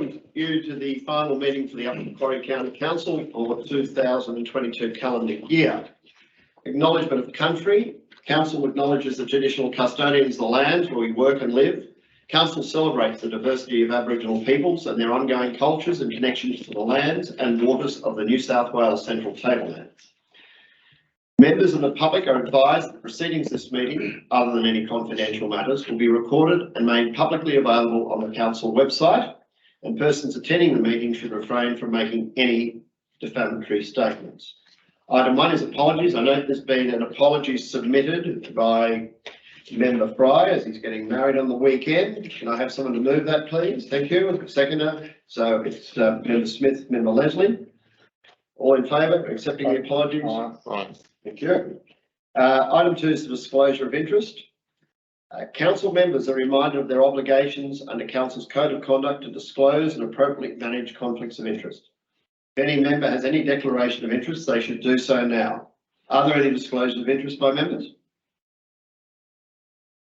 you to the final meeting for the Upper Macquarie County Council for the 2022 calendar year. Acknowledgement of country. Council acknowledges the traditional custodians of the lands where we work and live. Council celebrates the diversity of Aboriginal peoples and their ongoing cultures and connections to the lands and waters of the New South Wales Central Tablelands. Members of the public are advised that proceedings of this meeting, other than any confidential matters, will be recorded and made publicly available on the council website, and persons attending the meeting should refrain from making any defamatory statements. Item 1 is apologies. I note there's been an apology submitted by Member Fry as he's getting married on the weekend. Can I have someone to move that, please? Thank you. Seconder. So it's Member Smith, Member Leslie. All in favour of accepting the apologies? Aye. Thank you. Item 2 is the disclosure of interest. Council members are reminded of their obligations under Council's Code of Conduct to disclose and appropriately manage conflicts of interest. If any member has any declaration of interest, they should do so now. Are there any disclosures of interest by members?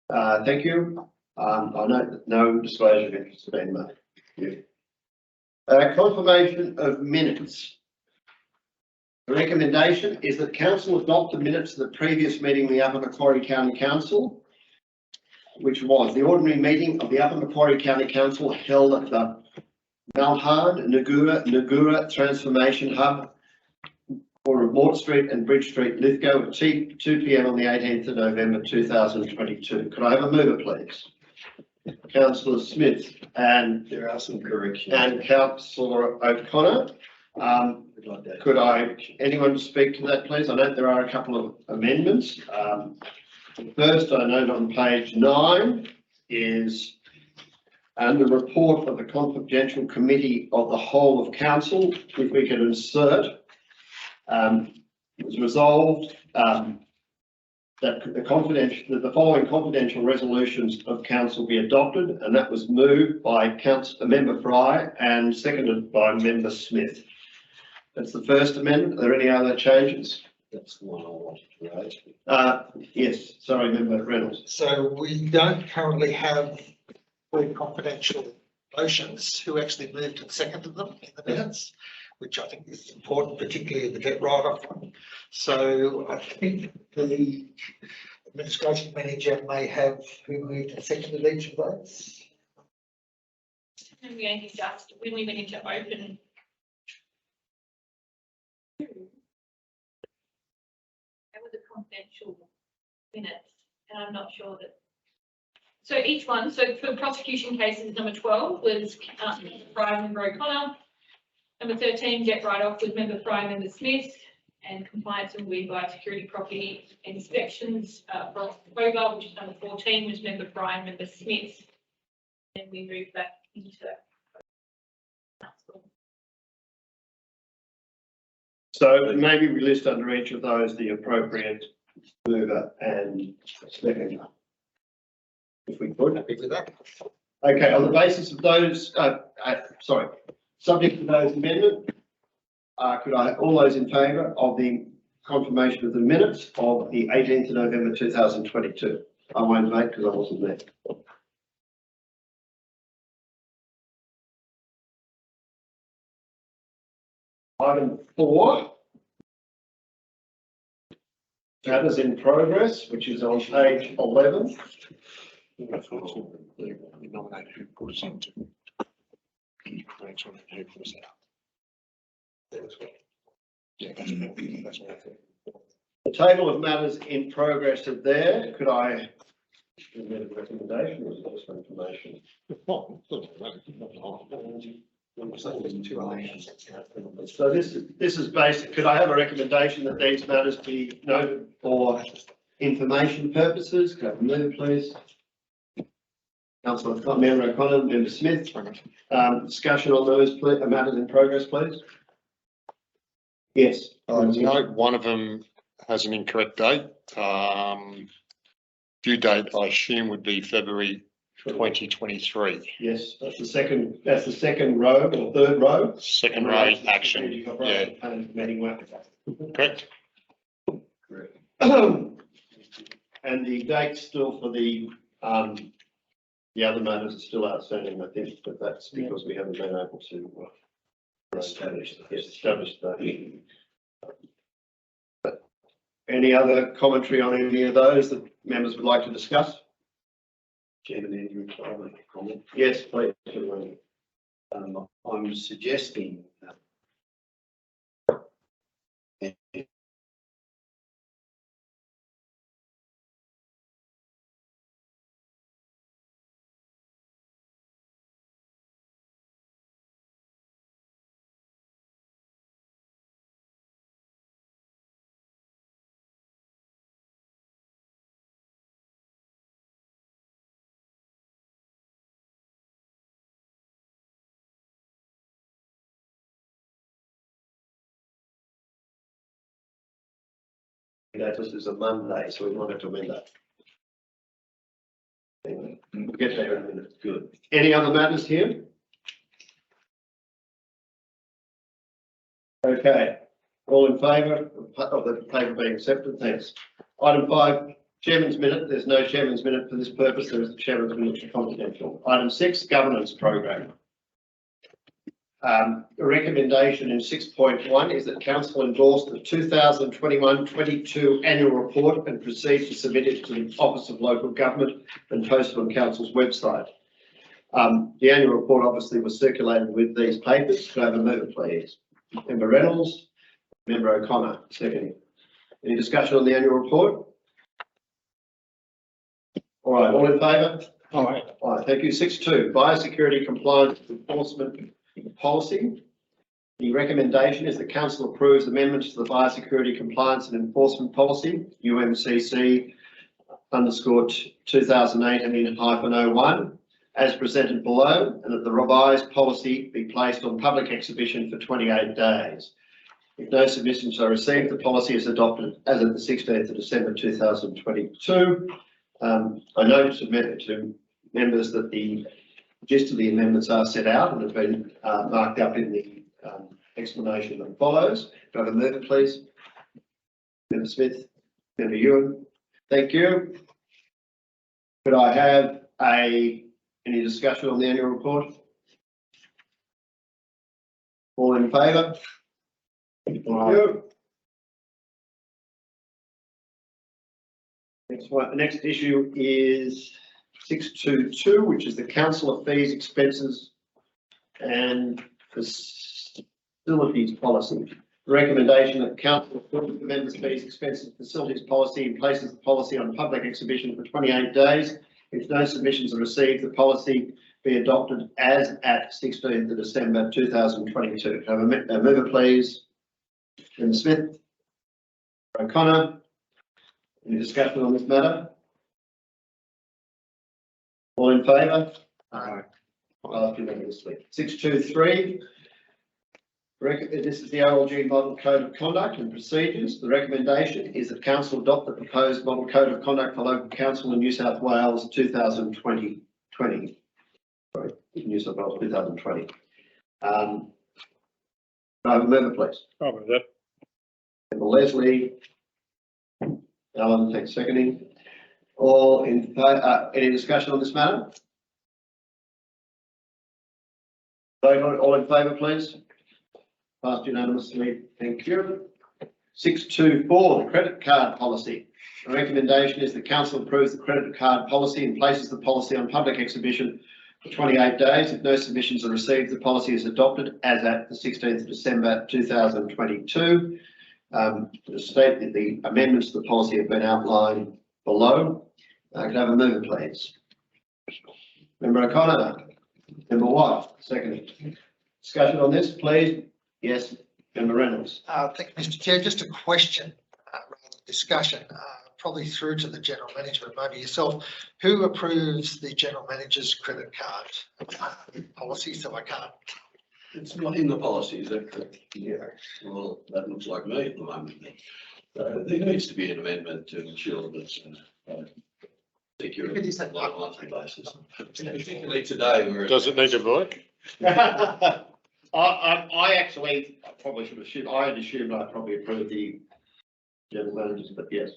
Thank you. I note that no disclosure of interest has been made. Thank you. Confirmation of minutes. The recommendation is that Council adopt the minutes of the previous meeting of the Upper Macquarie County Council, which was the ordinary meeting of the Upper Macquarie County Council held at the Malhard Nagura Transformation Hub for Mort Street and Bridge Street, Lithgow at 2 p.m. on the 18th of November 2022. Could I have a mover, please? Councillor Smith and There are some corrections. and Councillor O'Connor. Could anyone speak to that, please? I know there are a couple of amendments. First, I note on page 9 is the report of the Confidential Committee of the Whole of Council. If we could insert, it was resolved that the following confidential resolutions of Council be adopted, and that was moved by Member Fry and seconded by Member Smith. That's the first amendment. Are there any other changes? That's the one I wanted to raise. Yes, sorry, Member Reynolds. So we don't currently have very confidential motions who actually moved and seconded them in the minutes, which I think is important, particularly the debt write-off one. So I think the administration manager may have who moved and seconded each of those. And we only just, when we went into open. That was a confidential minutes, and I'm not sure that. So each one, so for prosecution cases, number 12 was Fry, Member O'Connor. Number 13, debt write-off was Member Fry, Member Smith, and compliance and by security property inspections for October, which is number 14, was Member Fry and Member Smith. And we moved back into council. So maybe we list under each of those the appropriate mover and seconder, if we could. Happy with that. Okay, on the basis of those, subject to those amendments, could I have all those in favour of the confirmation of the minutes of the 18th of November 2022? I won't vote because I wasn't there. Item 4. That is in progress, which is on page 11. Nominate who put us into. Who put us out. Yeah, that's The table of matters in progress are there. Could I give a recommendation or is it just for information? So this is basic. Could I have a recommendation that these matters be noted for information purposes? Could I have a move, please? Councillor Member O'Connor, Member Smith. Discussion on those matters in progress, please. Yes. No, one of them has an incorrect date. Due date, I assume, would be February 2023. Yes, that's the second row or third row. Second row action. Yeah. Correct. And the date's still for the The other matters are still outstanding, I think, but that's because we haven't been able to establish that. Any other commentary on any of those that members would like to discuss? Chairman Andrew, can I make a comment? Yes, please. I'm suggesting That this is a Monday, so we wanted to amend that. Anyway, we'll get there in a minute. good. Any other matters here? Okay, all in favour of the paper being accepted? Thanks. Item 5, Chairman's minute. There's no Chairman's minute for this purpose. There is the Chairman's minute confidential. Item 6, governance program. The recommendation in 6.1 is that Council endorse the 2021-22 annual report and proceed to submit it to the Office of Local Government and post it on Council's website. The annual report obviously was circulated with these papers. Could I have a mover, please? Member Reynolds, Member O'Connor, second. Any discussion on the annual report? All right, all in favour? All right. All right, thank you. 6.2, biosecurity compliance enforcement policy. The recommendation is that Council approves amendments to the biosecurity compliance and enforcement policy, UMCC _ 2018-01, as presented below, and that the revised policy be placed on public exhibition for 28 days. If no submissions are received, the policy is adopted as of the 16th of December 2022. I note to members that the gist of the amendments are set out and have been marked up in the explanation that follows. Do I have a mover, please? Member Smith, Member Ewan. Thank you. Could I have any discussion on the annual report? All in favour? Thank you. Next issue is 6.2.2, which is the Council fees, expenses and facilities policy. The recommendation that Council approve the members' fees, expenses and facilities policy and places the policy on public exhibition for 28 days. If no submissions are received, the policy be adopted as at 16th of December 2022. Have a mover, please. Member Smith. O'Connor. Any discussion on this matter? All in favour? Aye. Unanimously. 6.2.3. This is the OLG Model Code of Conduct and Procedures. The recommendation is that Council adopt the proposed Model Code of Conduct for Local Council in New South Wales 2020. Sorry, New South Wales 2020. I have a member, please. Oh, with that. Member Leslie. Alan, thanks seconding. All in favour, any discussion on this matter? Vote on it, all in favour, please. Passed unanimously, thank you. 6.2.4, the credit card policy. The recommendation is the Council approves the credit card policy and places the policy on public exhibition for 28 days. If no submissions are received, the policy is adopted as at the 16th of December 2022. To state that the amendments to the policy have been outlined below. Can I have a mover, please? Member O'Connor. Member Watt, second. Discussion on this, please. Yes, Member Reynolds. Thank you, Mr. Chair. Just a question, rather than discussion, probably through to the General Manager, maybe yourself. Who approves the General Manager's credit card policy? So I can't. It's not in the policy, is that correct? Yeah. Well, that looks like me at the moment. There needs to be an amendment to ensure that security It is that- on a monthly basis. Particularly today where. Does it need to vote? I actually probably should assume, I had assumed I probably approved the general managers, but yes,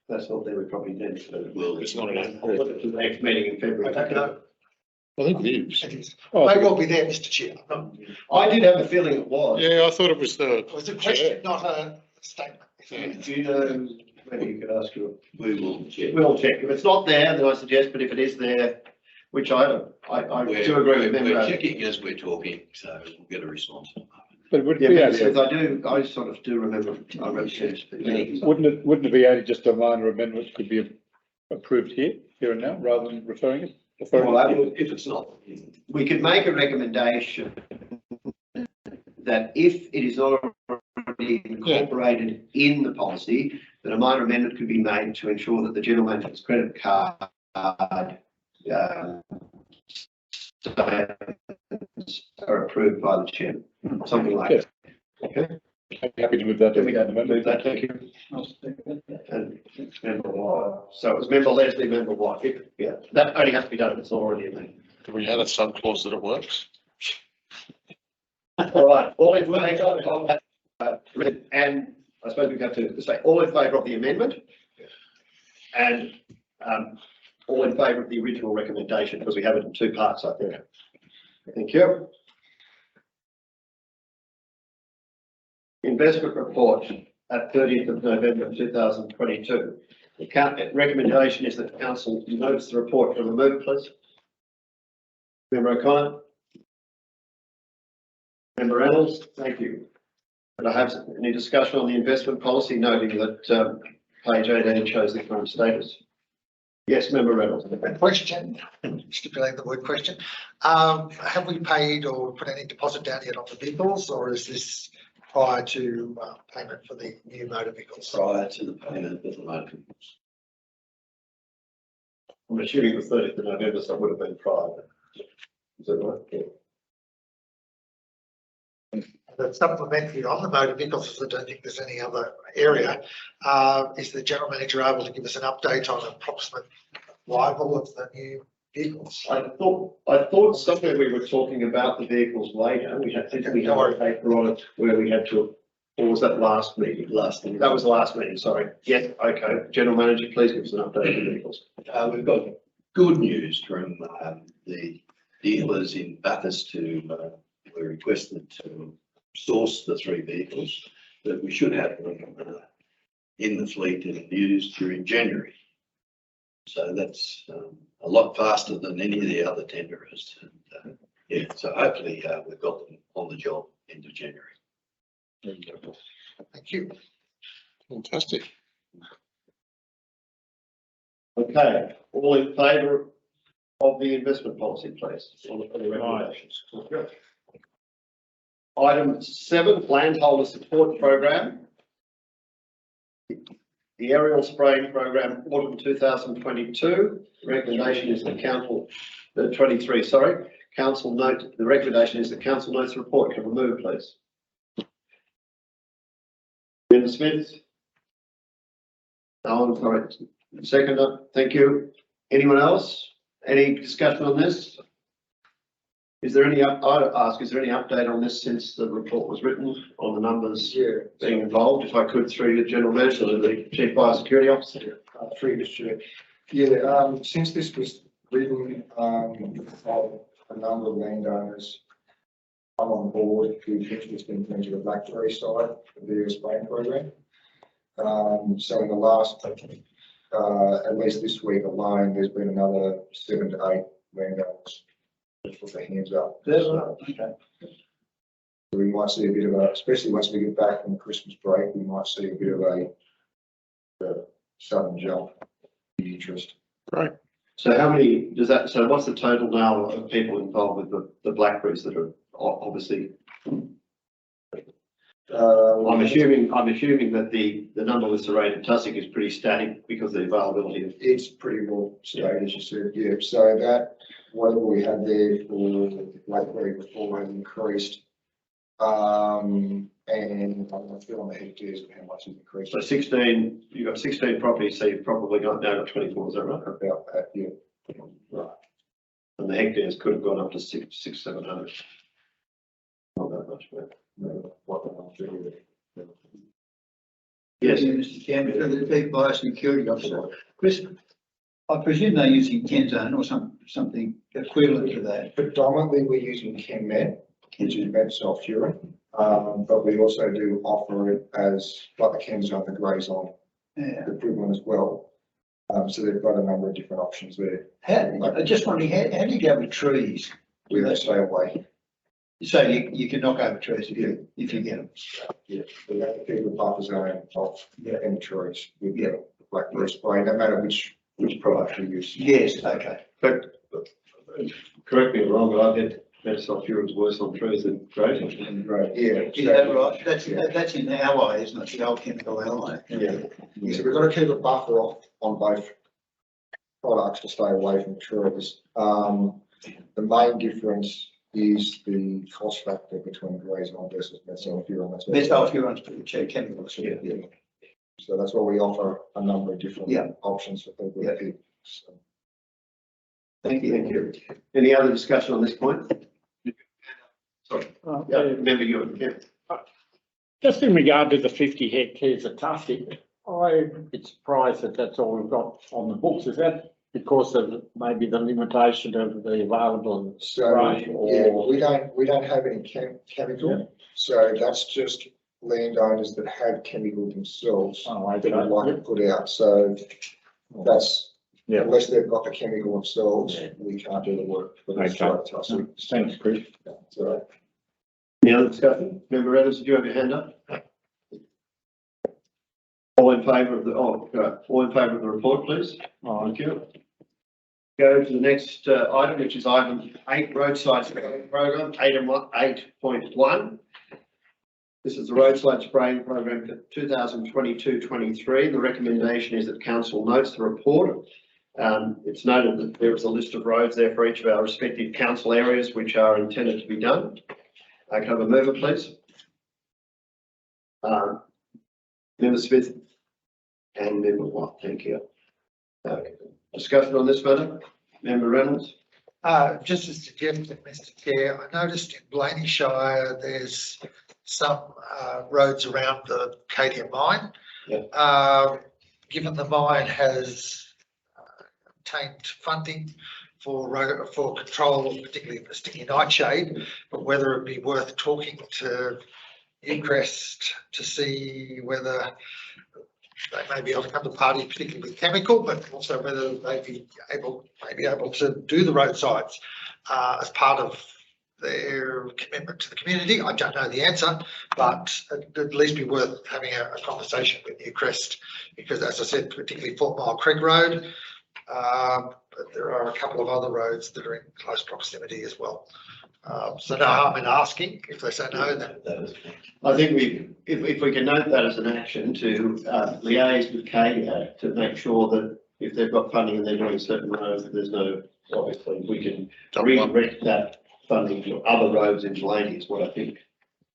that's not there, we probably did. So Well, It's not an. I'll look at the next meeting in February. Okay. I think it is. It is. Oh, I May think- well be there, Mr Chair. I did have a feeling it was. Yeah, I thought it was the. It was a question, not a statement. Do you know whether you could ask your, We will check. we'll check. If it's not there, then I suggest, but if it is there, which I do agree with We're member. checking as we're talking, so we'll get a response. But would Yeah, it be Member Smith, only, I sort of do remember, I read it. wouldn't it be only just a minor amendment which could be approved here and now, rather than referring it? If it's not. We could make a recommendation that if it is not already incorporated in the policy, that a minor amendment could be made to ensure that the general manager's credit card statements are approved by the chairman, something like that. Okay. I'm happy to move that. Can we go move that, thank you. And member White, so it was member Leslie, member White, yeah, that only has to be done if it's already in there. Do we add a sub clause that it works? All right, all in favour of that, and I suppose we have to say, all in favour of the amendment? And, all in favour of the original recommendation, because we have it in two parts, I think. Thank you. Investment report at 30th of November 2022. The recommendation is that council notes the report for remove, please. Member O'Connor. Member Reynolds, thank you. And I have any discussion on the investment policy, noting that page 18 shows the current status. Yes, Member Reynolds. Question, stipulate the word question. Have we paid or put any deposit down yet on the vehicles, or is this prior to payment for the new motor vehicles? Prior to the payment of the motor vehicles. I'm assuming the 30th of November, so it would have been prior. Is that right? Yeah. The supplementary on the motor vehicles, as I don't think there's any other area, is the general manager able to give us an update on approximate arrival of the new vehicles? I thought somewhere we were talking about the vehicles later. We had a paper on it where we had to, or was that last meeting? That was the last meeting, sorry. Yes, okay. General manager, please give us an update on the vehicles. We've got good news from the dealers in Bathurst who were requested to source the three vehicles, that we should have them in the fleet and used during January. So that's a lot faster than any of the other tenderers. And, yeah, so hopefully we've got them on the job end of January. Thank you. Fantastic. Okay, all in favour of the investment policy, please, on the recommendations. Item 7, landholder support program. The aerial spraying program, autumn 2022. Recommendation is the council, 23, sorry. Council note, the recommendation is the council notes the report. Can remove, please. Member Smith. No, I'm sorry. Seconder, thank you. Anyone else? Any discussion on this? Is there any, I'd ask, is there any update on this since the report was written on the numbers being involved? If I could, through the General Manager, the Chief Biosecurity Officer. Through Mr. Chair. Yeah, since this was written, a number of landowners come on board who've interested in terms of the blackberry side of the spraying program. So in the last, at least this week alone, there's been another 7 to 8 landowners that put their hands up. Okay. So we might see a bit of a, especially once we get back from Christmas break, we might see a bit of a sudden jump in interest. Great. So how many does that, so what's the total now of people involved with the blackberries that are obviously? I'm assuming that the number with serrated tussock is pretty static because of the availability of. It's pretty well stayed, as you said, yeah. So that, whatever we had there for the blackberry before has increased. And I'm not sure on the hectares of how much it's increased. So 16, you've got 16 properties, so you've probably got now got 24, is that right? About that, yeah. Right. And the hectares could have gone up to 700. Not that much, but. What I'm doing with it. Yes. Mr. Chairman, for the Chief Biosecurity Officer. Chris, I presume they're using Kenzone or some something equivalent to that? Predominantly, we're using ChemMed, which is med sulfuron, but we also do offer it as, like the Chemzone, the Grazon Yeah. equivalent as well. So they've got a number of different options there. I just wondering, how do you go with trees? We don't stay away. So you can knock over trees if you get them. Yeah, we have to keep the buffer zone of any trees with the blackberry spray, no matter which product we use. Yes, okay. But correct me if I'm wrong, but I've had metsulfuron's worse on trees than grazing. Right, yeah. Is that right? That's in alloy, isn't it? The old chemical alloy. Yeah, so we've got to keep a buffer off on both products to stay away from trees. The main difference is the cost factor between Grazon versus metsulfuron. Metsulfuron's pretty cheap chemical. Yeah. So that's why we offer a number of different Yeah. options for people to pick. So. Thank you. Any other discussion on this point? Sorry, yeah, remember you, Just in regard to the 50 hectares of tuffy, I'm surprised that that's all we've got on the books. Is that because of maybe the limitation of the available So, spray yeah, or? we don't have any chemical, so that's just landowners that have chemical themselves Oh, that would okay. like to put out, so that's, Yeah. unless they've got the chemical themselves, Yeah. we can't do the work for the Okay. strike tussle. Thanks, Chris. So, any other discussion? Member Adams, did you have your hand up? All in favour of the, all in favour of the report, please? Oh, Thank you. Go to the next item, which is item 8, roadside spraying program, item 8.1. This is the roadside spraying program for 2022-23. The recommendation is that council notes the report. It's noted that there is a list of roads there for each of our respective council areas which are intended to be done. Can I have a mover, please? Member Smith and Member Watt, thank you. Discussion on this matter? Member Reynolds? Just as suggested, Mr. Chair, I noticed in Blaney Shire, there's some roads around the Cadia mine. Given the mine has obtained funding for control, particularly of the sticky nightshade, but whether it be worth talking to Newcrest to see whether they may be able to come to the party, particularly with chemical, but also whether they may be able to do the roadsides as part of their commitment to the community. I don't know the answer, but it'd at least be worth having a conversation with Newcrest, because as I said, particularly Fort Mile Creek Road, but there are a couple of other roads that are in close proximity as well. So no harm in asking. If they say no, then I think if we can note that as an action to liaise with Cadia to make sure that if they've got funding and they're doing certain roads, that there's no, obviously, we can redirect that funding to other roads in Delaney is what I think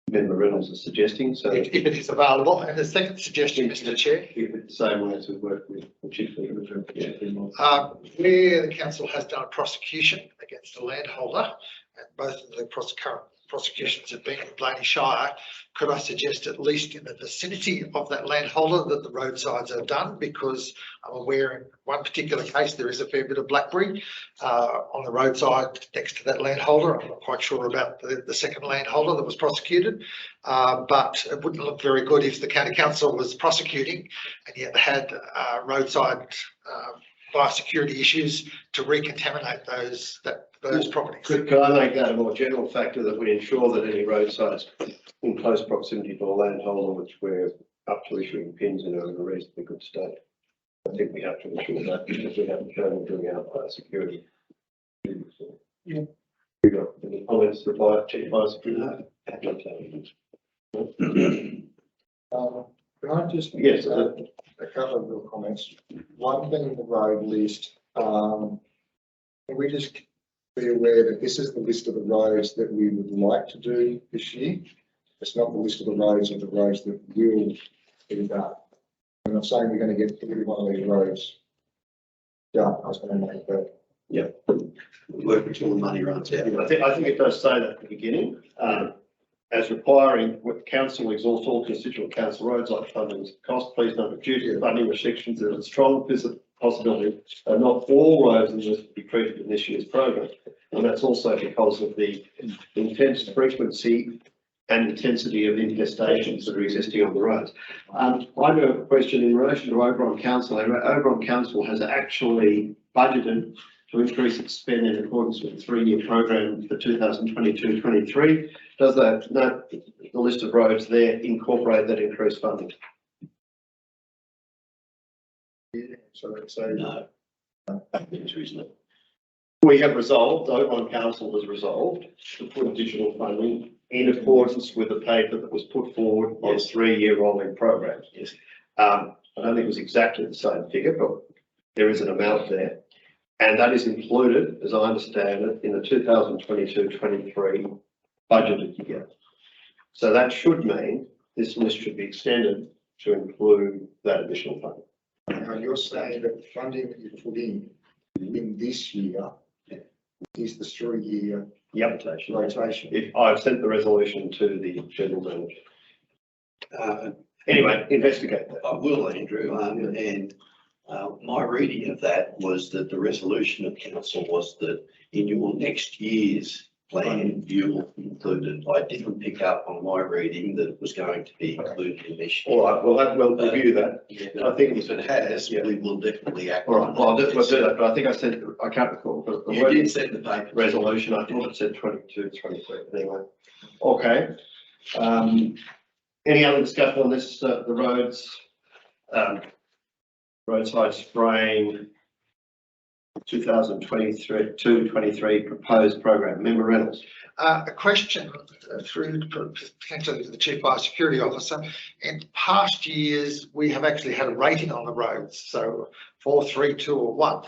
Member Reynolds is suggesting. So if it is available. And the second suggestion, Mr. Chair, keep it the same way as we've worked with the chief. where the council has done a prosecution against a landholder, and both of the current prosecutions have been in Blaney Shire, could I suggest at least in the vicinity of that landholder that the roadsides are done? Because I'm aware in one particular case there is a fair bit of blackberry on the roadside next to that landholder. I'm not quite sure about the second landholder that was prosecuted, but it wouldn't look very good if the county council was prosecuting and yet had roadside biosecurity issues to recontaminate those properties. Could I make that a more general factor that we ensure that any roadsides in close proximity to a landholder which we're up to issuing pins in are in a reasonably good state? I think we have to ensure that because we haven't shown doing our security. Yeah. We got any comments to buy chief biosecurity? can I just? Yes. A couple of little comments. One thing in the road list, can we just be aware that this is the list of the roads that we would like to do this year? It's not the list of the roads that will be done. I'm not saying we're going to get every one of these roads done. I was going to make that. Yeah. Work until the money runs out. I think it does say that at the beginning, as requiring what council exhausts all constituent council roads like funding cost, please note due to funding restrictions, there's a strong possibility that not all roads in this will be treated in this year's program. And that's also because of the intense frequency and intensity of infestations that are existing on the roads. I have a question in relation to Oberon Council. Oberon Council has actually budgeted to increase its spend in accordance with the three-year program for 2022-23. Does the list of roads there incorporate that increased funding? So No. There isn't. We have resolved, Oberon Council has resolved to put additional funding in accordance with the paper that was put forward on a three-year rolling program. Yes. I don't think it was exactly the same figure, but there is an amount there. And that is included, as I understand it, in the 2022-23 budgeted year. So that should mean this list should be extended to include that additional funding. now you're saying that the funding that you put in this year is the 3-year Yep. rotation. If I've sent the resolution to the general manager. Anyway, investigate that. I will, Andrew, and my reading of that was that the resolution of council was that in your next year's plan, you'll include it. I didn't pick up on my reading that it was going to be included in this year. All right, we'll review that. I think If it has, we will definitely act All right, on well, I'll it. do that, but I think I said, I can't recall, but the You word did send the paper. resolution, I thought it said 22, 23, anyway. Okay. Any other discussion on this, the roads, roadside spraying 2023 proposed program, member Reynolds? A question through potentially to the Chief Biosecurity Officer. In past years, we have actually had a rating on the roads, so 4, 3, 2 or 1.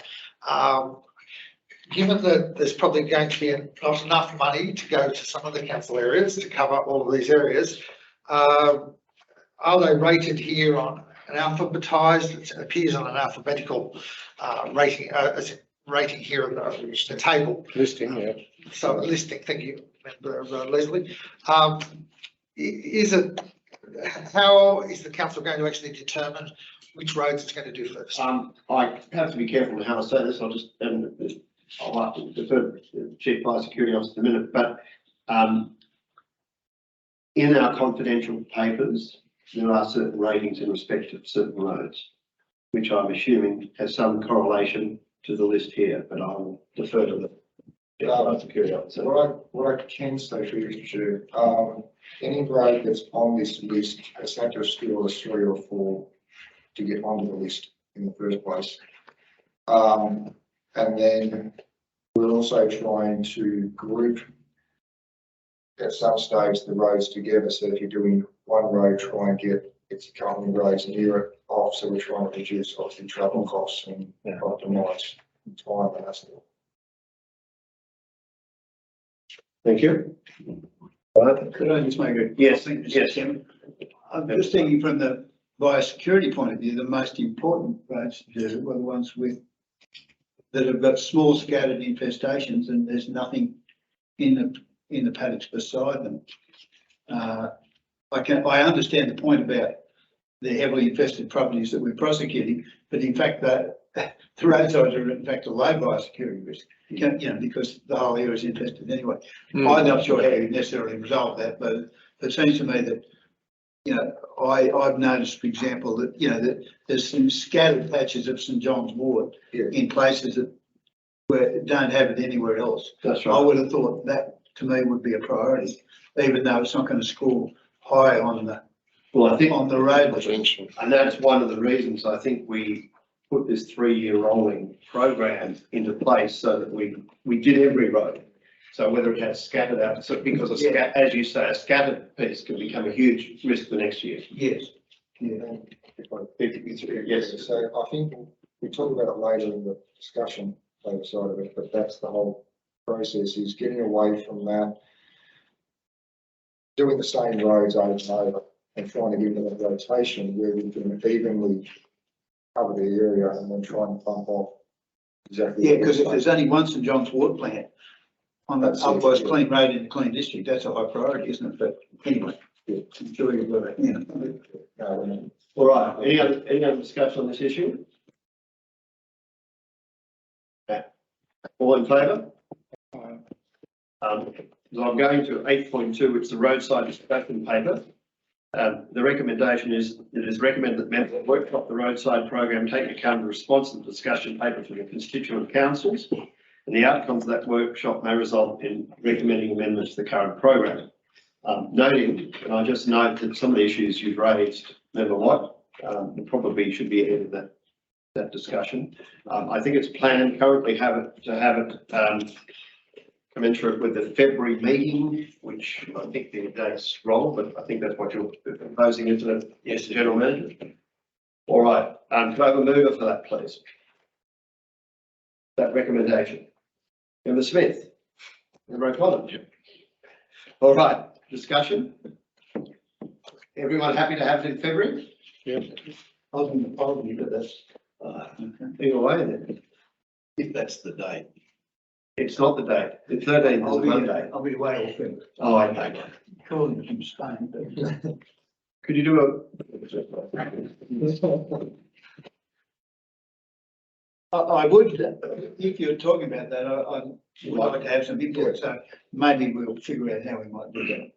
Given that there's probably going to be not enough money to go to some of the council areas to cover all of these areas, are they rated here on an alphabetized, it appears on an alphabetical rating, rating here in the table. Listing, yeah. So listing, thank you, Member Leslie. Is it, how is the council going to actually determine which roads it's going to do first? I have to be careful in how I say this, I'll have to defer to the Chief Biosecurity Officer in a minute, but in our confidential papers, there are certain ratings in respect of certain roads, which I'm assuming has some correlation to the list here, but I'll defer to the Chief Biosecurity Officer. What I can say for you, any road that's on this list has had to score a 3 or 4 to get onto the list in the first place. And then we're also trying to group at some stage the roads together. So if you're doing one road, try and get its accompanying roads near it off. So we're trying to reduce obviously travel costs and optimise time and that sort. Thank you. Could I just make a Yes, comment, Mr. yes. Chairman? I'm just thinking from the biosecurity point of view, the most important roads to do are the ones that have got small scattered infestations and there's nothing in the paddocks beside them. I understand the point about the heavily infested properties that we're prosecuting, but in fact that the roadsides are in fact a low biosecurity risk. Because the whole area is infested anyway. I'm not sure how you necessarily resolve that, but it seems to me that, I've noticed, for example, that, that there's some scattered patches of St John's ward in places where don't have it anywhere else. That's I right. would have thought that to me would be a priority, even though it's not going to score high on the Well, I think on the road. and that's one of the reasons I think we put this 3-year rolling program into place so that we did every road. So whether it has scattered out, so because as you say, a scattered piece can become a huge risk for next year. Yes. Yes. So I think we'll talk about it later in the discussion, later side of it, but that's the whole process, is getting away from that, doing the same roads over and over and trying to give them a rotation where we can evenly cover the area and then try and bump off exactly. Yeah, because if there's only one St John's ward plant on that otherwise clean road in a clean district, that's a high priority, isn't it? But anyway, I'm sure you've got it. All right. Any other discussion on this issue? All in favour? Aye. So I'm going to 8.2, which is the roadside discussion paper. The recommendation is, it is recommended that members workshop the roadside program, take account of the response to the discussion paper from the constituent councils, and the outcomes of that workshop may result in recommending amendments to the current program. Noting, and I just note that some of the issues you've raised, Member Watt, probably should be ahead of that discussion. I think it's planned currently to have it commensurate with the February meeting, which I think the date's wrong, but I think that's what you're proposing, isn't it? Yes, General Manager. All right, could I have a mover for that, please? That recommendation. Member Smith. Member O'Connor. All right, discussion. Everyone happy to have it in February? Yeah. I'll be with this. Either way, then. If that's the date. It's not the date. The 13th is a Monday. I'll be away all February. Oh, okay. Calling from Spain, but. Could you do I would, if you're talking about that, I would like to have some input, so maybe we'll figure out how we might do that.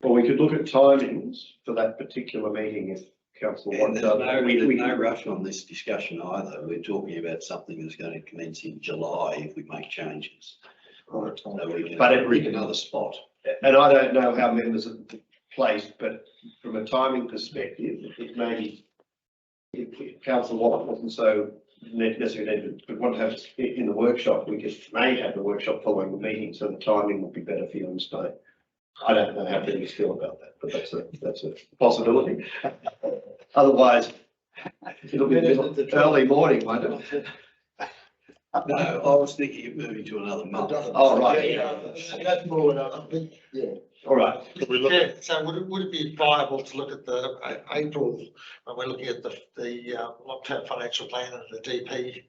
well, we could look at timings for that particular meeting if council And wants. there's no rush on this discussion either. We're talking about something that's going to commence in July if we make changes. So we can But it- pick another spot. And I don't know how members are placed, but from a timing perspective, it may be, if council wasn't so necessarily, but want to have it in the workshop, we may have the workshop following the meeting, so the timing would be better for you and Spain. I don't know how people feel about that, but that's a possibility. Otherwise, it'll be the early morning, won't it? No, I was thinking of moving to another month. Oh, right. That's more what I think, yeah. All right. Could we look Yeah, at, so would it be viable to look at the April, when we're looking at the long-term financial plan and the DP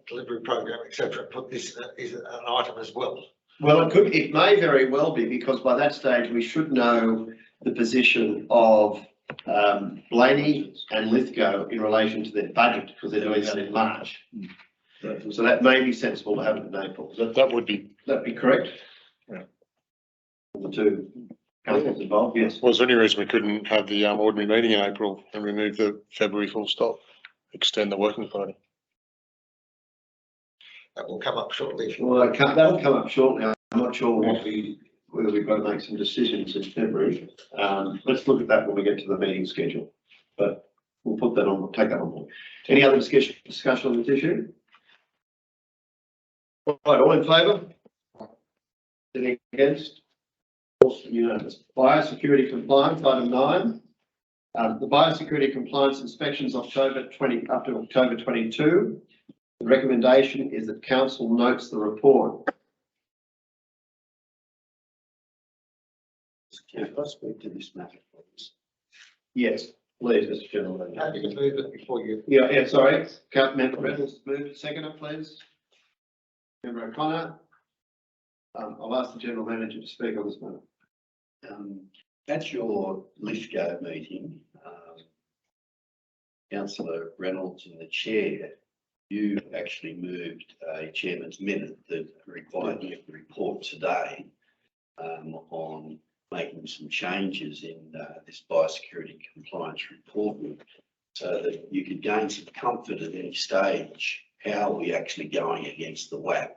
delivery program, et cetera, put this as an item as well? Well, it may very well be, because by that stage, we should know the position of Blaney and Lithgow in relation to their budget, because they're doing that in March. So that may be sensible to have it in April. that would be, That be correct? Yeah. The two councils involved, yes. was there any reason we couldn't have the ordinary meeting in April and remove the February full stop? Extend the working party? That will come up shortly. Well, that'll come up shortly. I'm not sure whether we've got to make some decisions in February. Let's look at that when we get to the meeting schedule, but we'll put that on, we'll take that on board. Any other discussion on this issue? Right, all in favour? Any against? Unanimous. Biosecurity compliance, item 9. The biosecurity compliance inspections October 20 up to October 22. The recommendation is that council notes the report. Can I speak to this matter, please? Yes, please, Mr. General. Happy to move it before you. Yeah, sorry. Member Reynolds, move seconder, please. Member O'Connor. I'll ask the General Manager to speak on this matter. At your Lithgow meeting, Councillor Reynolds and the chair, you actually moved a chairman's minute that required you to report today on making some changes in this biosecurity compliance report, so that you could gain some comfort at any stage how we're actually going against the WAP,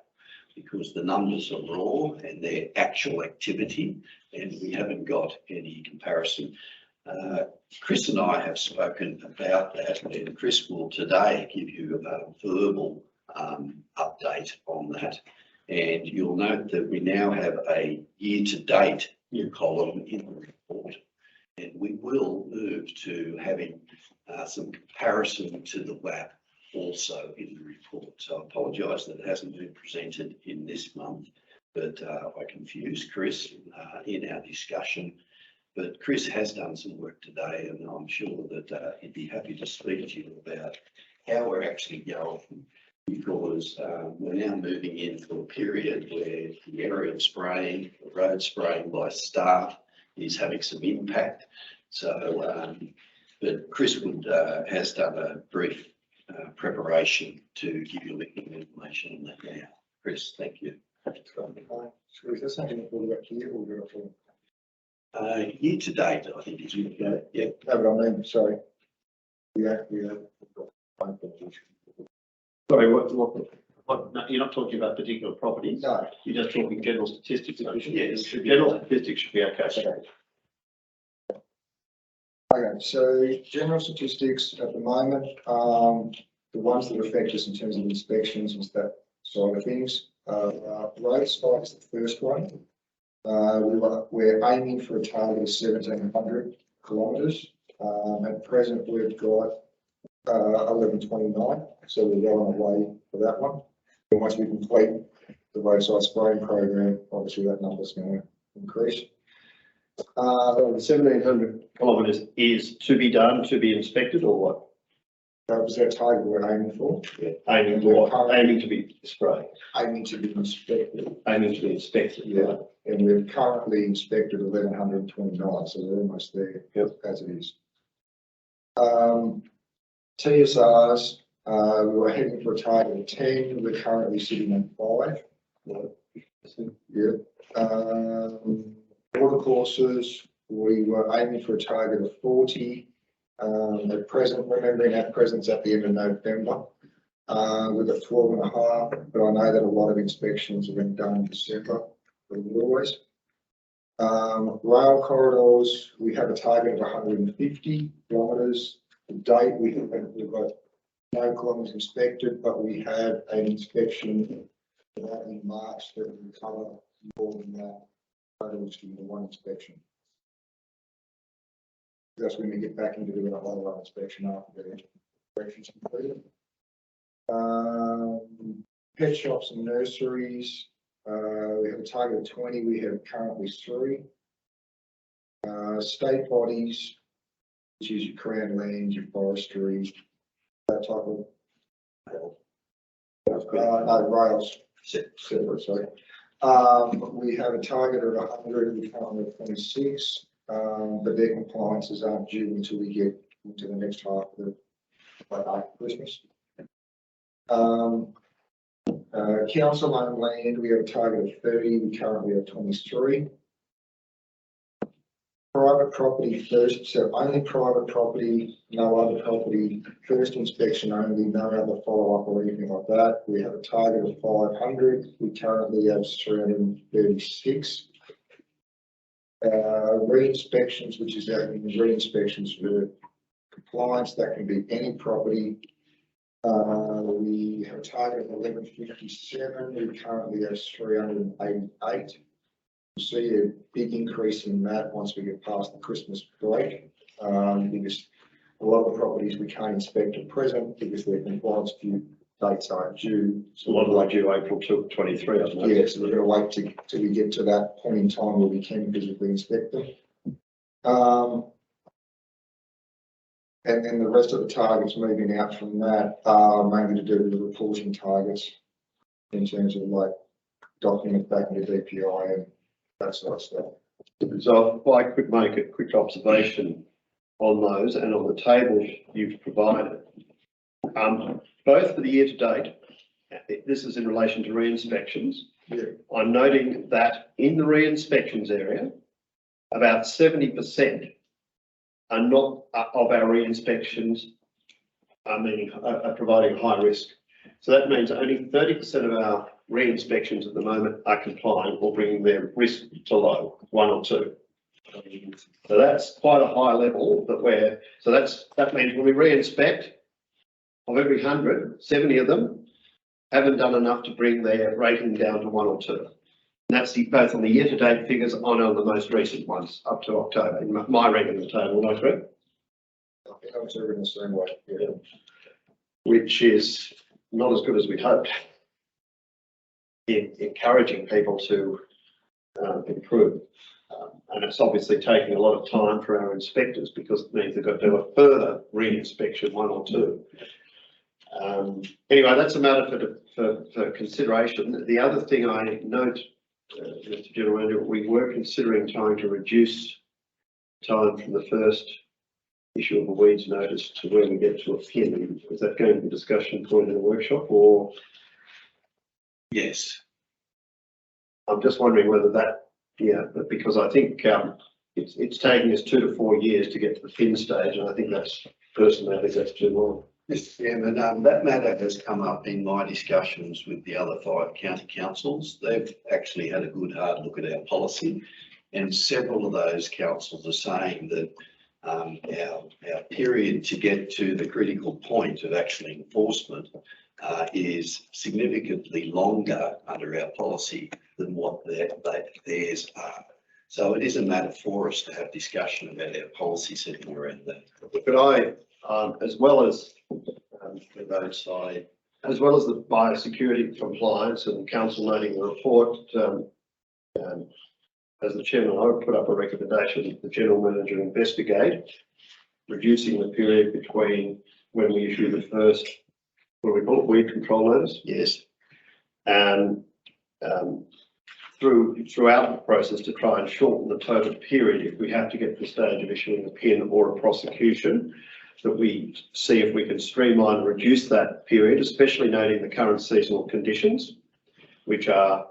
because the numbers are raw and they're actual activity and we haven't got any comparison. Chris and I have spoken about that, and Chris will today give you a verbal update on that. And you'll note that we now have a year-to-date column in the report, and we will move to having some comparison to the WAP also in the report. So I apologise that it hasn't been presented in this month, but I confused Chris in our discussion. But Chris has done some work today, and I'm sure that he'd be happy to speak to you about how we're actually going, because we're now moving into a period where the aerial spraying, the road spraying by staff is having some impact. So, but Chris has done a brief preparation to give you a little bit of information on that now. Chris, thank you. So is there something that we'll get here or we're not? Year to date, I think is, yeah. No, but I mean, sorry. Yeah. Sorry, what, no, you're not talking about particular properties? No. You're just talking general statistics, don't you? Yes. General statistics should be okay. Okay, so general statistics at the moment, the ones that affect us in terms of inspections and that side of things, road spike is the first one. We're aiming for a target of 1,700 kilometres. At present, we've got 1129, so we're well on the way for that one. And once we complete the roadside spraying program, obviously that number's going to increase. 1,700 kilometres is to be done, to be inspected, or what? That was our target we're aiming for. Aiming for what? Aiming to be sprayed, Aiming to be inspected. aiming to be inspected. Yeah, and we've currently inspected 1,129, so we're almost there. Yep. As it is. TSRs, we were heading for a target of 10, we're currently sitting at 5. Yeah. Water courses, we were aiming for a target of 40. At present, remembering our presence at the end of November, we've got 12.5, but I know that a lot of inspections have been done in December for the waterways. Rail corridors, we have a target of 150 kilometres. To date, we've got no kilometres inspected, but we had an inspection in March that will cover more than that. Totals to the one inspection. That's when we get back into doing a whole inspection after the inspection's completed. Pet shops and nurseries, we have a target of 20, we have currently 3. State bodies, which is your crown lands, your forestry, that type of. No, rails, separate, sorry. We have a target of 100, we currently have 26, but their compliances aren't due until we get into the next half of the after Christmas. Council owned land, we have a target of 30, we currently have 23. Private property first, so only private property, no other property, first inspection only, no other follow-up or anything like that. We have a target of 500, we currently have 336. Re-inspections, which is our re-inspections for compliance, that can be any property. We have a target of 1157, we currently have 388. We'll see a big increase in that once we get past the Christmas break, because a lot of the properties we can't inspect at present because their compliance due dates aren't due. So a lot of like due April 23, I suppose. Yes, we're going to wait till we get to that point in time where we can physically inspect them. And then the rest of the targets moving out from that are mainly to do with the reporting targets in terms of like documents back into DPI and that sort of stuff. So if I could make a quick observation on those and on the tables you've provided, both for the year to date, this is in relation to re-inspections. Yeah. I'm noting that in the re-inspections area, about 70% are not of our re-inspections are providing high risk. So that means only 30% of our re-inspections at the moment are compliant or bringing their risk to low, 1 or 2. So that's quite a high level that means when we re-inspect, of every 100, 70 of them haven't done enough to bring their rating down to 1 or 2. And that's both on the year-to-date figures and on the most recent ones up to October, in my read of the table, am I correct? I think I was in the same way. Yeah. Which is not as good as we'd hoped in encouraging people to improve. And it's obviously taking a lot of time for our inspectors because it means they've got to do a further re-inspection, 1 or 2. Anyway, that's a matter for consideration. The other thing I note, Mr. General Manager, we were considering trying to reduce time from the first issue of a weeds notice to where we get to a pin. Is that going to be a discussion point in the workshop, or Yes. I'm just wondering whether that, but because I think it's taking us 2 to 4 years to get to the pin stage, and I think that's personally, I think that's too long. Mr. Chairman, that matter has come up in my discussions with the other 5 county councils. They've actually had a good hard look at our policy, and several of those councils are saying that our period to get to the critical point of actual enforcement is significantly longer under our policy than what theirs are. So it is a matter for us to have discussion about our policy setting around that. But I, as well as the roadside, as well as the biosecurity compliance and council noting the report, as the chairman, I would put up a recommendation that the general manager investigate reducing the period between when we issue the first, what do we call it, weed control notice? Yes. And throughout the process to try and shorten the total period if we have to get to the stage of issuing a PIN or a prosecution, that we see if we can streamline and reduce that period, especially noting the current seasonal conditions, which are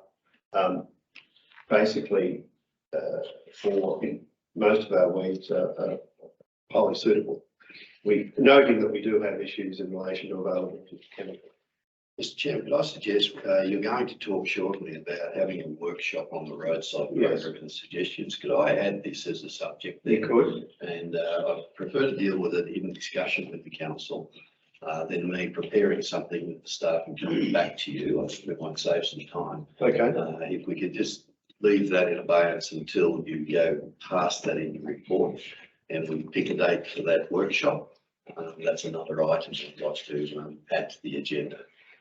basically for most of our weeds are highly suitable. Noting that we do have issues in relation to availability of chemicals. Mr. Chairman, could I suggest you're going to talk shortly about having a workshop on the roadside program and suggestions. Could I add this as a subject? You could. And I prefer to deal with it in discussion with the council than me preparing something with the staff and coming back to you. I think it might save some time. Okay. If we could just leave that in abeyance until you go past that in your report and we pick a date for that workshop. That's another item I'd like to add to the agenda.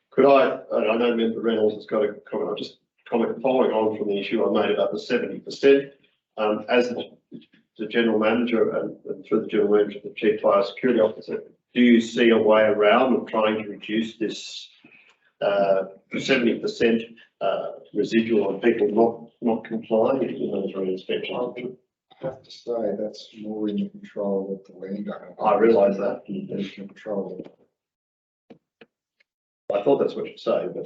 Could I know Member Reynolds has got a comment, I'll just comment following on from the issue I made about the 70%. As the general manager and through the general manager, the chief fire security officer, do you see a way around of trying to reduce this 70% residual on people not complying in those re-inspections? I have to say, that's more in the control of the landowner. I realise that. Than control. I thought that's what you'd say, but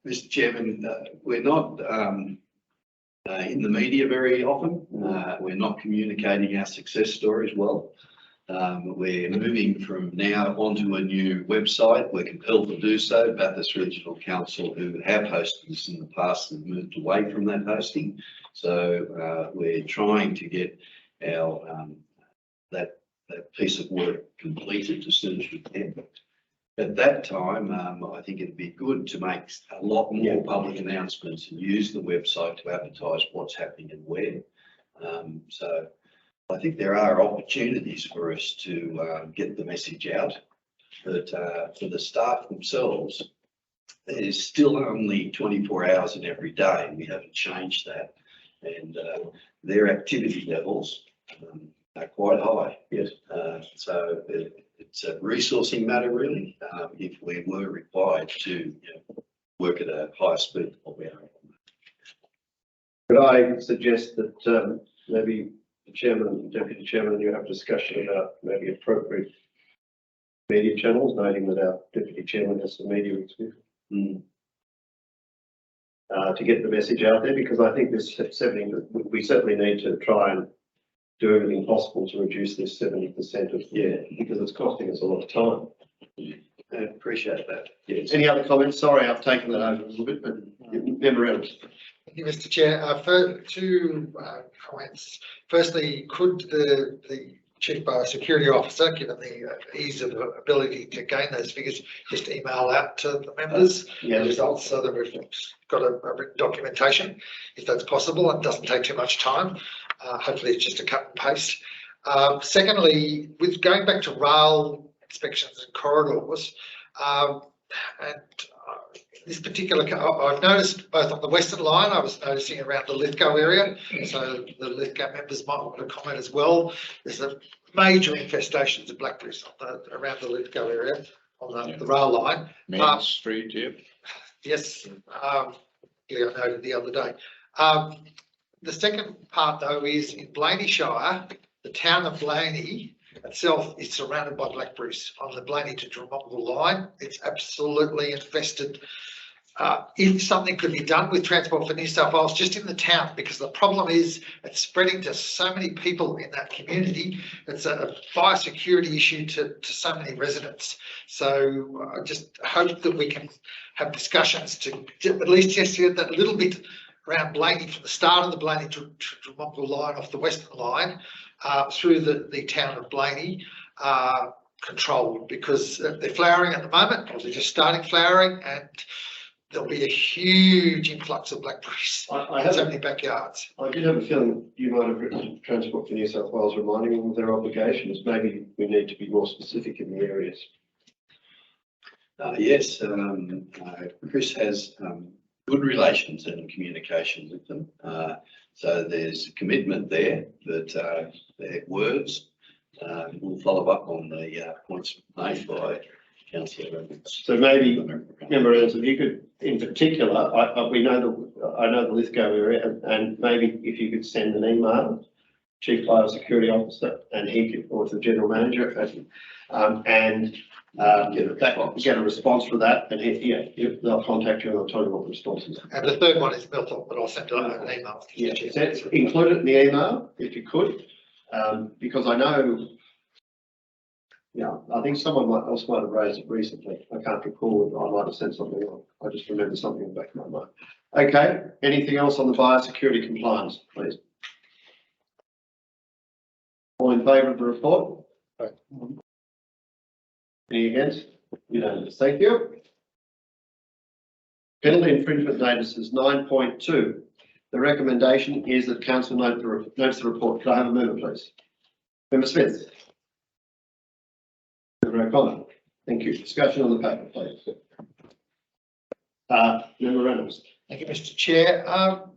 Mr. Chairman, we're not in the media very often. We're not communicating our success stories well. We're moving from now onto a new website. We're compelled to do so. Bathurst Regional Council, who have hosted this in the past, have moved away from that hosting. So we're trying to get our that piece of work completed as soon as we can. At that time, I think it'd be good to make a lot more public announcements and use the website to advertise what's happening and where. So I think there are opportunities for us to get the message out, but for the staff themselves, there's still only 24 hours in every day. We haven't changed that, and their activity levels are quite high. yes. So it's a resourcing matter, really. If we were required to work at a higher speed than what we are. Could I suggest that maybe the chairman and deputy chairman and you have a discussion about maybe appropriate media channels, noting that our deputy chairman has some media experience to get the message out there, because I think this 70, we certainly need to try and do everything possible to reduce this 70% because it's costing us a lot of time. I appreciate that. Yes. Any other comments? Sorry, I've taken that over a little bit, but Member Reynolds. Thank you, Mr. Chair. Two comments. Firstly, could the Chief Biosecurity Officer, given the ease of ability to gain those figures, just email out to the members the results so that we've got a written documentation, if that's possible, and doesn't take too much time. Hopefully it's just a cut and paste. Secondly, with going back to rail inspections and corridors, this particular, I've noticed both on the Western Line, I was noticing around the Lithgow area, so the Lithgow members might want to comment as well. There's a major infestations of blackberries around the Lithgow area on the rail line. Main Street, Yes, I noted the other day. The second part though is in Blaney Shire, the town of Blaney itself is surrounded by blackberries on the Blaney to Drummondville line. It's absolutely infested. If something could be done with Transport for New South Wales, just in the town, because the problem is it's spreading to so many people in that community. It's a biosecurity issue to so many residents. So I just hope that we can have discussions to at least just get that little bit around Blaney, from the start of the Blaney to Drummondville line off the western line through the town of Blaney controlled, because they're flowering at the moment, or they're just starting flowering, and there'll be a huge influx of blackberries in so many backyards. I did have a feeling you might have written to Transport for New South Wales reminding them of their obligations. Maybe we need to be more specific in the areas. Yes, Chris has good relations and communication with them. So there's commitment there that their words will follow up on the points made by Councillor Evans. So maybe, Member Evans, if you could, in particular, I know the Lithgow area, and maybe if you could send an email, Chief Biosecurity Officer, and he could, or to the General Manager, get a response for that, and they'll contact you and they'll tell you what the response is. And the third one is Milton, but I'll send an email. Yeah, include it in the email if you could, because I know. Yeah, I think someone else might have raised it recently. I can't recall. I might have sent something on. I just remember something in the back of my mind. Okay, anything else on the biosecurity compliance, please? All in favour of the report? Aye. Any against? Unanimous. Thank you. Penalty infringement notices 9.2. The recommendation is that council notes the report. Could I have a mover, please? Member Smith. Member O'Connor. Thank you. Discussion on the paper, please. Member Reynolds. Thank you, Mr. Chair.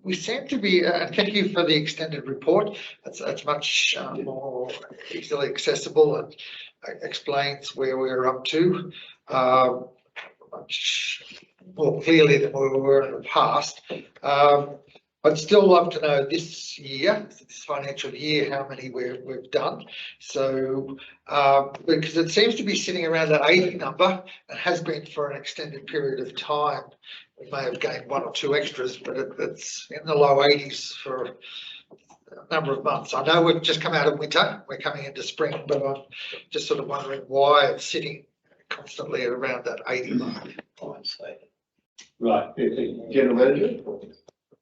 We seem to be, thank you for the extended report. It's much more easily accessible and explains where we're up to much more clearly than we were in the past. I'd still love to know this year, this financial year, how many we've done. So, because it seems to be sitting around that 80 number and has been for an extended period of time. We may have gained one or two extras, but it's in the low 80s for a number of months. I know we've just come out of winter, we're coming into spring, but I'm just sort of wondering why it's sitting constantly around that 80 mark. Right. General Manager.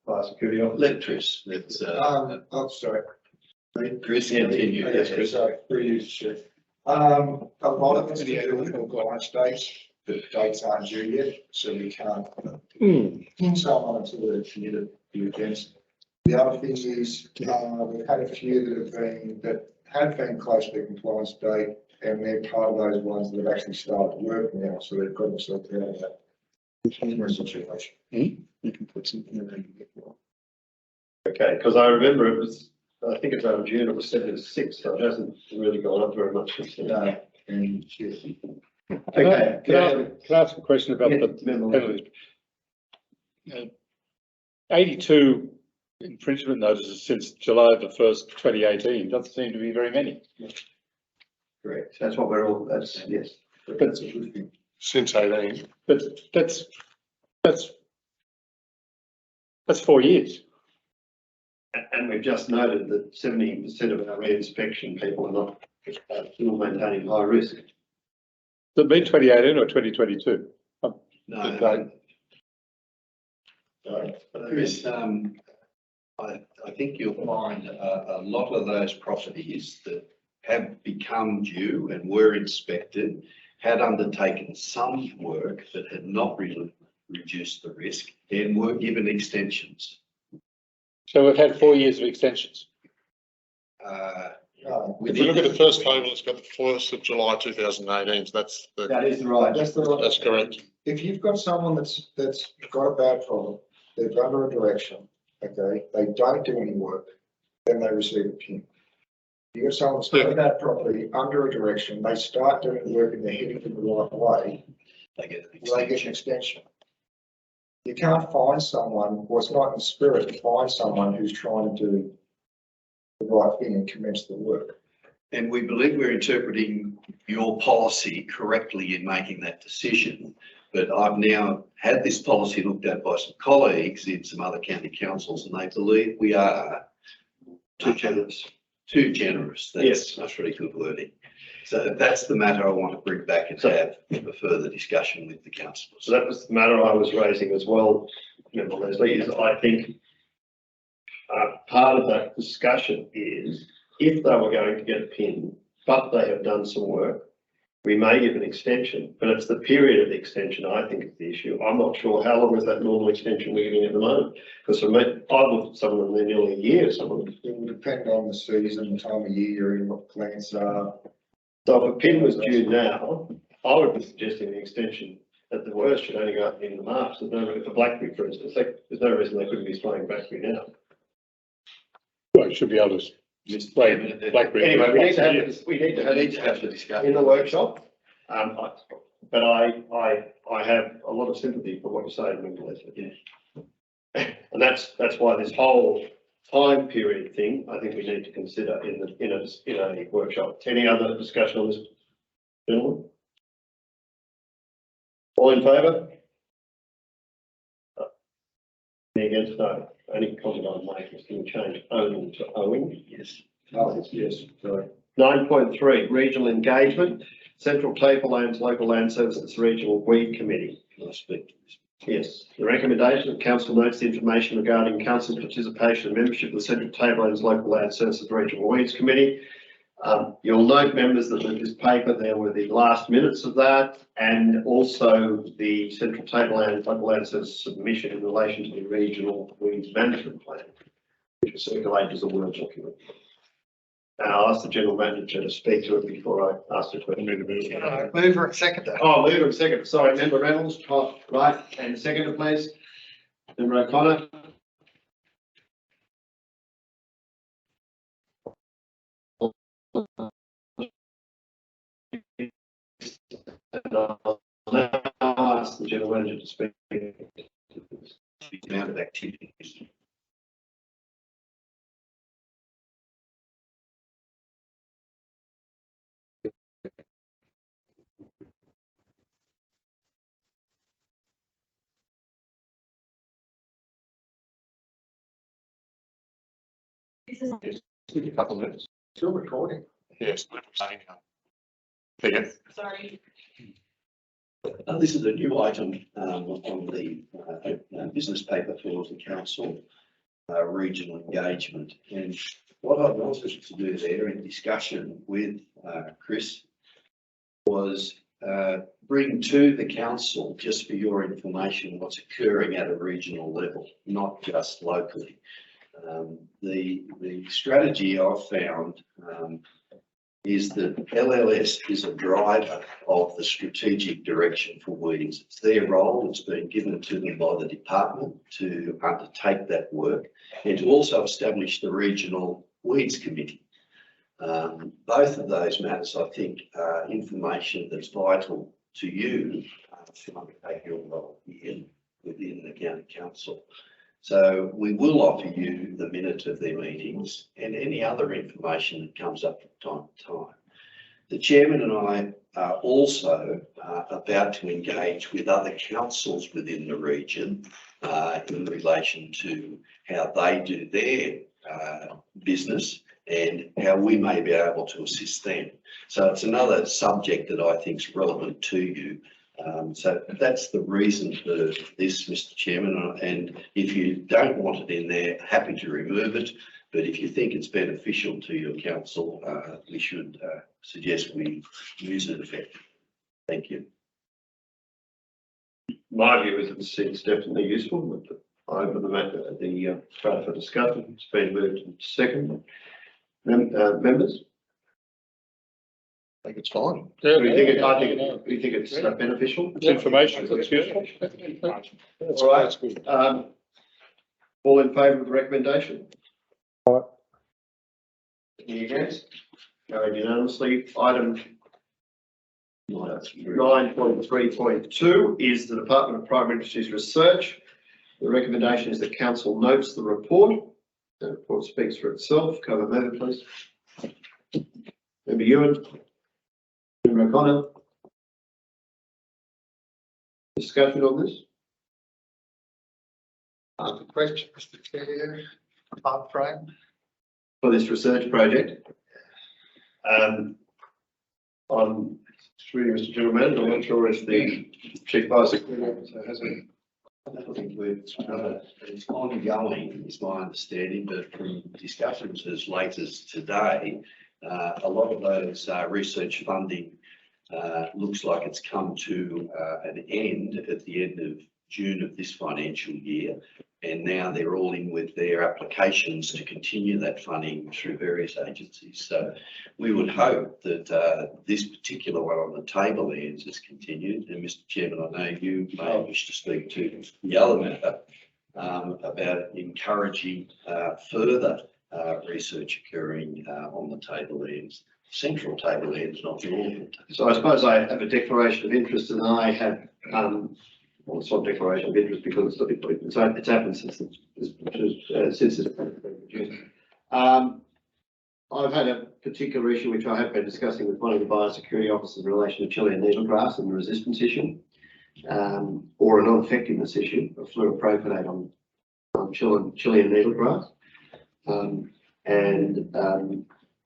Biosecurity Officer. Let Chris, let's, Sorry. Chris, continue. Yes, Chris. Sorry, through you, Chair. A lot of it's to do with compliance dates. The dates aren't due yet, so we can't pin someone until they're committed the offence. The other thing is, we've had a few that have been close to the compliance date, and they're part of those ones that have actually started work now, so they've got themselves out of that situation. You can put something in there. Okay, because I remember it was, I think it's around June, it was 76, so it hasn't really gone up very much since then. No, and Okay. Can I ask a question about the penalties? 82 infringement notices since July the 1st, 2018. Doesn't seem to be very many. Correct. That's what we're all, that's, yes. That's a good thing. Since 18. But that's 4 years. And we've just noted that 70% of our re-inspection people are not still maintaining high risk. Has it been 2018 or 2022? No. Chris, I think you'll find a lot of those properties that have become due and were inspected had undertaken some work that had not really reduced the risk and were given extensions. So we've had 4 years of extensions. If you look at the first table, it's got the 1st of July 2018. So That is right. that's correct. if you've got someone that's got a bad problem, they're under a direction, okay, they don't do any work, then they receive a PIN. You got someone that's got a bad property under a direction, they start doing the work and they're heading in the right way, They get an they get extension. an extension. You can't find someone, or it's not in spirit to find someone who's trying to do the right thing and commence the work. And we believe we're interpreting your policy correctly in making that decision. But I've now had this policy looked at by some colleagues in some other county councils, and they believe we are Too generous. too generous. Yes. That's really good wording. So that's the matter I want to bring back and have a further discussion with the councillors. So that was the matter I was raising as well, Member Leslie, is I think part of that discussion is if they were going to get a PIN, but they have done some work, we may give an extension, but it's the period of the extension I think is the issue. I'm not sure how long is that normal extension we're giving at the moment, because for me, I've looked at some of them, they're nearly a year, some of them. It will depend on the season, the time of year you're in, what plants are. So if a PIN was due now, I would be suggesting the extension at the worst should only go up in the March. There's no, if a blackberry, for instance, there's no reason they couldn't be spraying blackberry now. Well, you should be able to Mr. spray Chairman, blackberry. Anyway, we need to have this, we need to have the discussion in the workshop. But I have a lot of sympathy for what you're saying, Member Leslie. And that's why this whole time period thing, I think we need to consider in a workshop. Any other discussion on this, gentlemen? All in favour? Any against? No. Only comment I'd make is can we change owning to owing? Yes. Oh, yes, sorry. 9.3, regional engagement, Central Tablelands Local Land Services Regional Weed Committee. Can I speak to this? Yes, the recommendation of council notes the information regarding council participation and membership of the Central Tablelands Local Land Services Regional Weeds Committee. You'll note, members, that in this paper there were the last minutes of that and also the Central Tablelands Local Land Services submission in relation to the Regional Weeds Management Plan, which was circulated as a Word document. And I'll ask the General Manager to speak to it before I ask the question. Mover and seconder. Oh, mover and second. Sorry, Member Reynolds, right, and seconder, please. Member O'Connor. And I'll now ask the General Manager to speak to The amount of activities. This is A couple of minutes. Still recording. Yes. Again. sorry. This is a new item on the business paper for the council, regional engagement. And what I wanted to do there in discussion with Chris was bring to the council, just for your information, what's occurring at a regional level, not just locally. The strategy I've found is that LLS is a driver of the strategic direction for weedings. It's their role, it's been given to them by the department to undertake that work and to also establish the regional weeds committee. Both of those matters, I think, are information that's vital to you to undertake your role here within the county council. So we will offer you the minute of their meetings and any other information that comes up from time to time. The chairman and I are also about to engage with other councils within the region in relation to how they do their business and how we may be able to assist them. So it's another subject that I think is relevant to you. So that's the reason for this, Mr. Chairman, and if you don't want it in there, happy to remove it, but if you think it's beneficial to your council, we should suggest we use it effectively. Thank you. My view is it's definitely useful, but I open the matter, the vote for discussion. It's been moved to second. Members? I think it's fine. Do we think it's beneficial? It's information that's useful. All right. All in favour of the recommendation? Any against? Carried unanimously. Item 9.3.2 is the Department of Primary Industries Research. The recommendation is that council notes the report The report speaks for itself. Cover member, please. Member Ewan. Member O'Connor. Discussion on this? The question, Mr. Chair, time frame. For this research project. I'm through Mr. General Manager, I'm not sure if the Chief Vice Secretary has a. I think it's ongoing, is my understanding, but from discussions as late as today, a lot of those research funding looks like it's come to an end at the end of June of this financial year. And now they're all in with their applications to continue that funding through various agencies. So we would hope that this particular one on the table ends is continued. And Mr. Chairman, I know you may wish to speak to the other matter about encouraging further research occurring on the table ends, central table ends, not the orbital. So I suppose I have a declaration of interest, and I have, well, it's not a declaration of interest because it's happened since it's been produced. I've had a particular issue which I have been discussing with one of the biosecurity officers in relation to Chilean needlegrass and the resistance issue, or a non-effectiveness issue of fluoropropanate on Chilean needlegrass.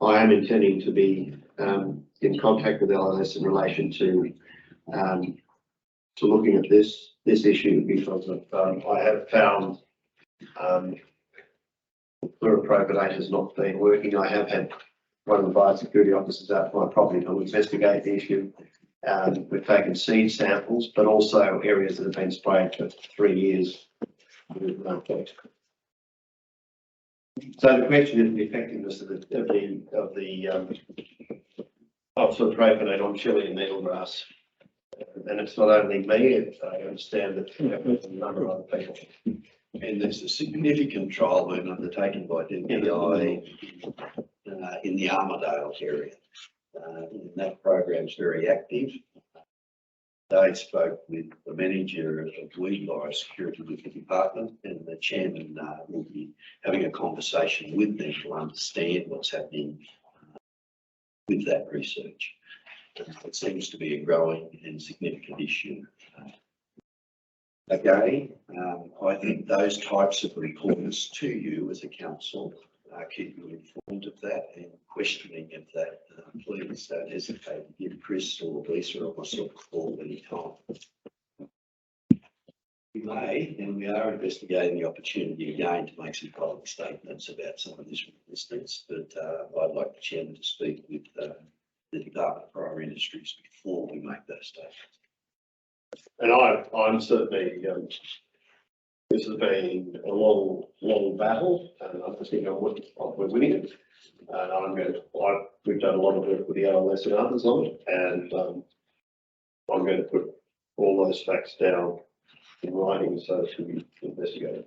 I am intending to be in contact with LLS in relation to looking at this issue, because of, I have found fluoropropanate has not been working. I have had one of the biosecurity officers out to my property to investigate the issue. We've taken seed samples, but also areas that have been sprayed for 3 years with no effect. So the question is the effectiveness of fluoropropanate on Chilean needlegrass. And it's not only me, I understand that there's a number of other people. And there's a significant trial being undertaken by DPI in the Armidale area. And that program is very active. They spoke with the manager of Weed Biosecurity with the department, and the chairman will be having a conversation with them to understand what's happening with that research. It seems to be a growing and significant issue. Again, I think those types of reports to you as a council keep you informed of that and questioning of that. Please don't hesitate to give Chris or Lisa or myself a call any time. We may, and we are investigating the opportunity again to make some public statements about some of this resistance, but I'd like the chairman to speak with the Department of Primary Industries before we make those statements. And I'm certainly, this has been a long battle, and I think we're winning it. And we've done a lot of work with the LLS and others on it, and I'm going to put all those facts down in writing so to be investigated.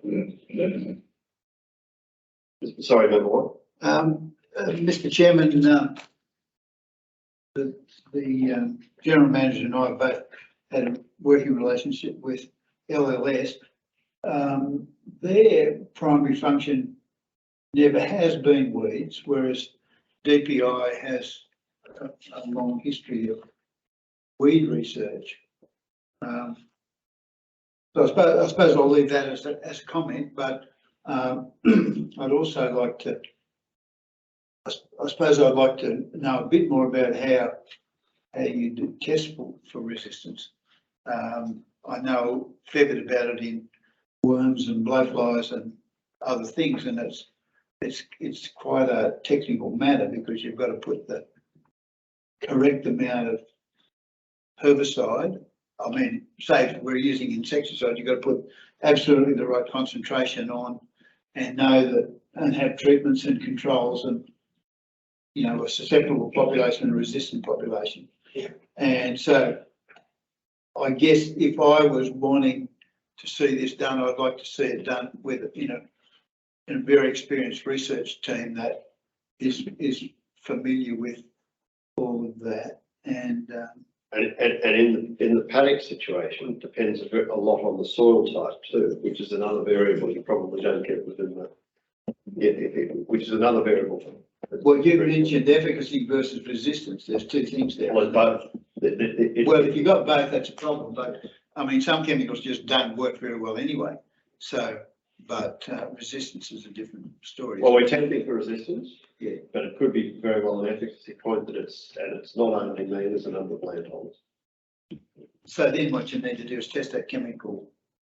Sorry, member what? Mr. Chairman, the general manager and I both had a working relationship with LLS. Their primary function never has been weeds, whereas DPI has a long history of weed research. So I suppose I'll leave that as a comment, but I'd also like to, I suppose I'd like to know a bit more about how you do test for resistance. I know a fair bit about it in worms and blowflies and other things, and it's quite a technical matter because you've got to put the correct amount of herbicide. I mean, say if we're using insecticide, you've got to put absolutely the right concentration on and know that and have treatments and controls and, you know, a susceptible population and a resistant population. Yeah. And so I guess if I was wanting to see this done, I'd like to see it done with, you know, a very experienced research team that is familiar with all of that. And in the paddock situation, it depends a lot on the soil type too, which is another variable you probably don't get within which is another variable. Well, you mentioned efficacy versus resistance. There's two things there. Well, both. Well, if you've got both, that's a problem, but, I mean, some chemicals just don't work very well anyway, so, but, resistance is a different story. Well, we're testing for resistance. Yeah. But it could be very well an efficacy point that it's not only me, there's a number of landholders. So then what you need to do is test that chemical,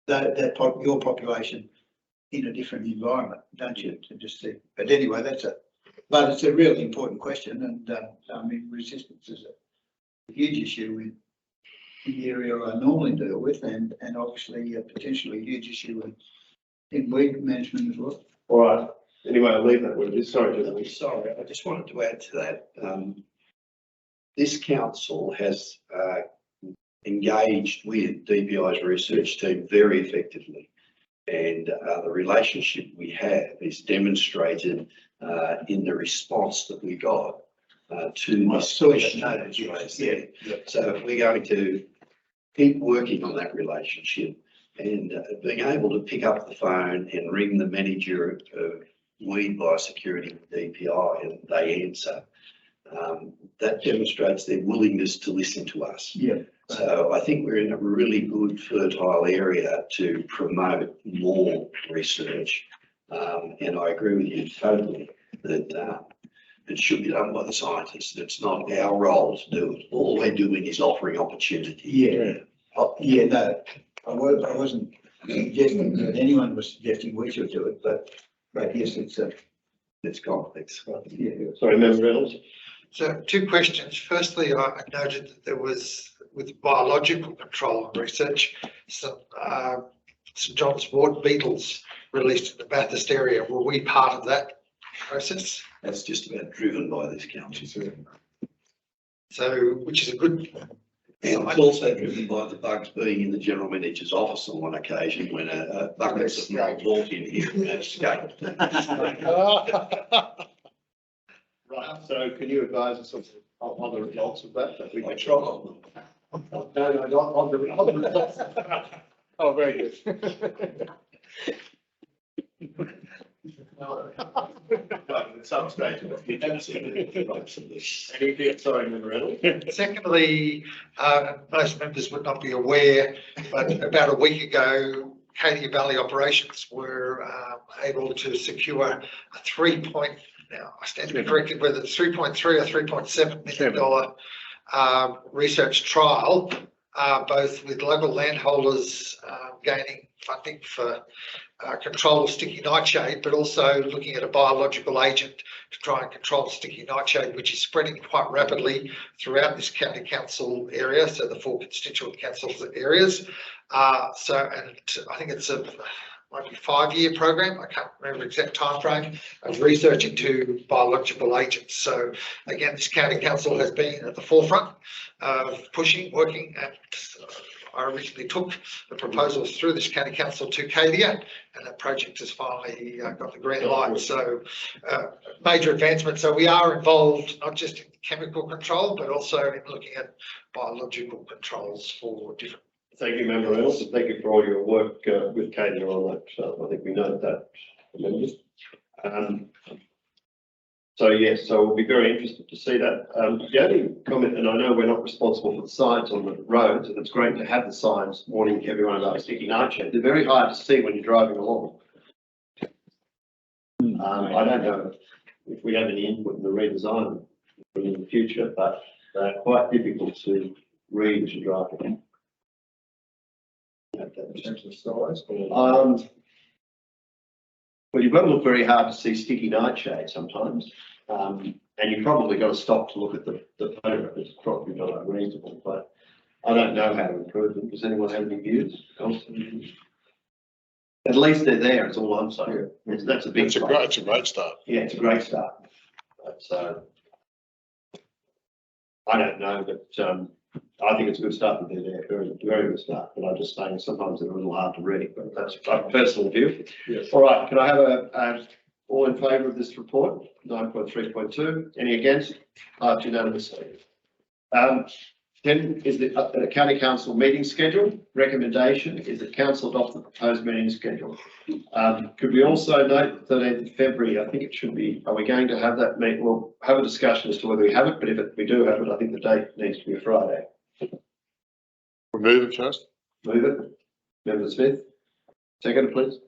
your population in a different environment, don't you, to just see. But anyway, but it's a really important question, and, I mean, resistance is a huge issue in the area I normally deal with, and obviously potentially a huge issue in weed management as well. All right. Anyway, I'll leave that with you. Sorry, Julie. Sorry, I just wanted to add to that. This council has engaged with DPI's research team very effectively. And the relationship we have is demonstrated in the response that we got to this question that was raised there. So we're going to keep working on that relationship and being able to pick up the phone and ring the manager of weed biosecurity with DPI and they answer. That demonstrates their willingness to listen to us. Yeah. So I think we're in a really good fertile area to promote more research. And I agree with you totally that it should be done by the scientists. It's not our role to do it. All we're doing is offering opportunity. Yeah. Yeah, no, I wasn't suggesting that anyone was suggesting we should do it, but yes, It's complex. yeah. Sorry, Member Reynolds. So two questions. Firstly, I noted that there was, with biological control and research, some St John's wort beetles released in the Bathurst area. Were we part of that process? That's just about driven by this council. So, which is a good. And it's also driven by the bugs being in the general manager's office on one occasion when a bucket of mold walked in here and escaped. Right, so can you advise us on the results of that? I tried. No, on the results. Oh, very good. At some stage, Anything, sorry, Member Reynolds. Secondly, most members would not be aware, but about a week ago, Cadia Valley Operations were able to secure a now I stand to be corrected whether it's $3.3 or $3.7 million research trial, both with local landholders gaining funding for control of sticky nightshade, but also looking at a biological agent to try and control sticky nightshade, which is spreading quite rapidly throughout this county council area, so the 4 constituent councils areas. And I think it's might be 5-year program. I can't remember the exact time frame of research into biological agents. So again, this county council has been at the forefront of pushing, working, and I originally took the proposals through this county council to Cadia, and that project has finally got the green light. So major advancement. So we are involved not just in chemical control, but also in looking at biological controls for different. Thank you, Member Reynolds, and thank you for all your work with Katie on that. So I think we note that, members. So yes, so we'll be very interested to see that. The only comment, and I know we're not responsible for the signs on the roads, and it's great to have the signs warning everyone about sticky nightshade. They're very hard to see when you're driving along. I don't know if we have any input in the redesign in the future, but they're quite difficult to read as you're driving. In terms of size? Well, you've got to look very hard to see sticky nightshade sometimes. And you've probably got to stop to look at the photograph. It's probably not unreasonable, but I don't know how to improve them. Does anyone have any views? At least they're there, it's all I'm saying. That's a big It's a great start. Yeah, it's a great start. But, I don't know, but I think it's a good start that they're there, very, very good start. But I'm just saying sometimes they're a little hard to read, but that's a personal view. Yes. All right, can I have a all in favour of this report, 9.3.2? Any against? Unanimously. 10 is the county council meeting schedule. Recommendation is that council adopt the proposed meeting schedule. Could we also note the 13th of February, I think it should be, are we going to have that meeting? We'll have a discussion as to whether we have it, but if we do have it, I think the date needs to be a Friday. We'll move it first. Move it. Member Smith. Second, please.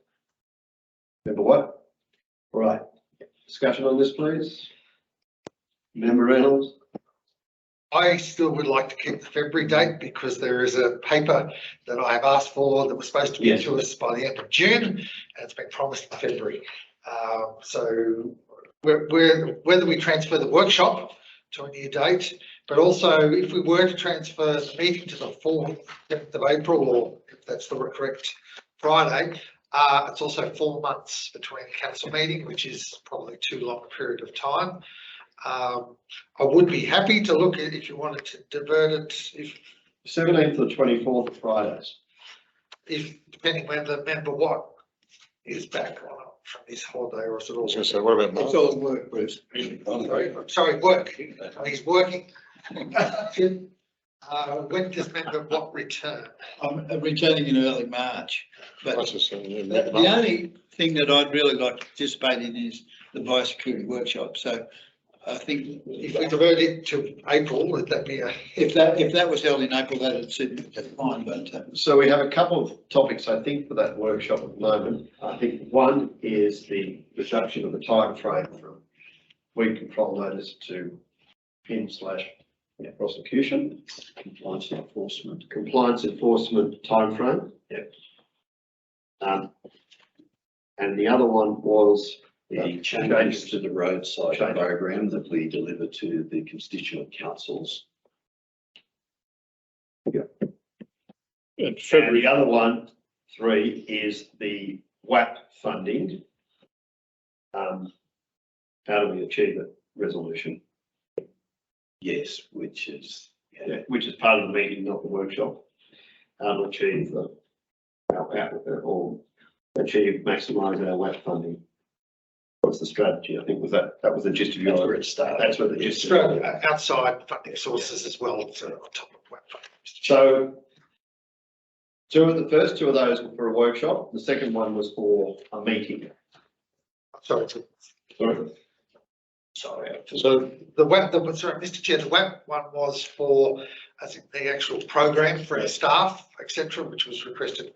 Member what? All right. Discussion on this, please. Member Reynolds. I still would like to keep the February date because there is a paper that I have asked for that was supposed to be to us by the end of June, and it's been promised in February. So whether we transfer the workshop to a new date, but also if we were to transfer the meeting to the 4th of April, or if that's the correct Friday, it's also 4 months between the council meeting, which is probably too long a period of time. I would be happy to look at if you wanted to divert it, if 17th or 24th of Fridays. Depending when the member what is back on from this holiday, or is it I all? was going to say, what about It's Mark? all work, Bruce. Sorry, work. He's working. When does member what return? I'm returning in early March, but That's just saying, yeah, the only thing that I'd really like to participate in is the biosecurity workshop. So I think If we divert it to April, would that be a? if that was held in April, that'd suit me just fine, but So we have a couple of topics, I think, for that workshop at the moment. I think one is the reduction of the time frame from weed control notice to prosecution. Compliance enforcement timeframe. Yep. And the other one was The changes to the roadside program that we deliver to the constituent councils. And And February, the other one, 3, is the WAP funding. How do we achieve it? Resolution. Yes, which is, Yeah, which is part of the meeting, not the workshop. How to achieve or achieve, maximise our WAP funding. What's the strategy? I think that was the gist of your. that's where it started. That's where the gist. Outside funding sources as well, so on top of what funding. So the first two of those were for a workshop. The second one was for a meeting. Sorry, Sorry. So, sorry, Mr. Chair, the WAP one was for, I think, the actual program for our staff, etc., which was requested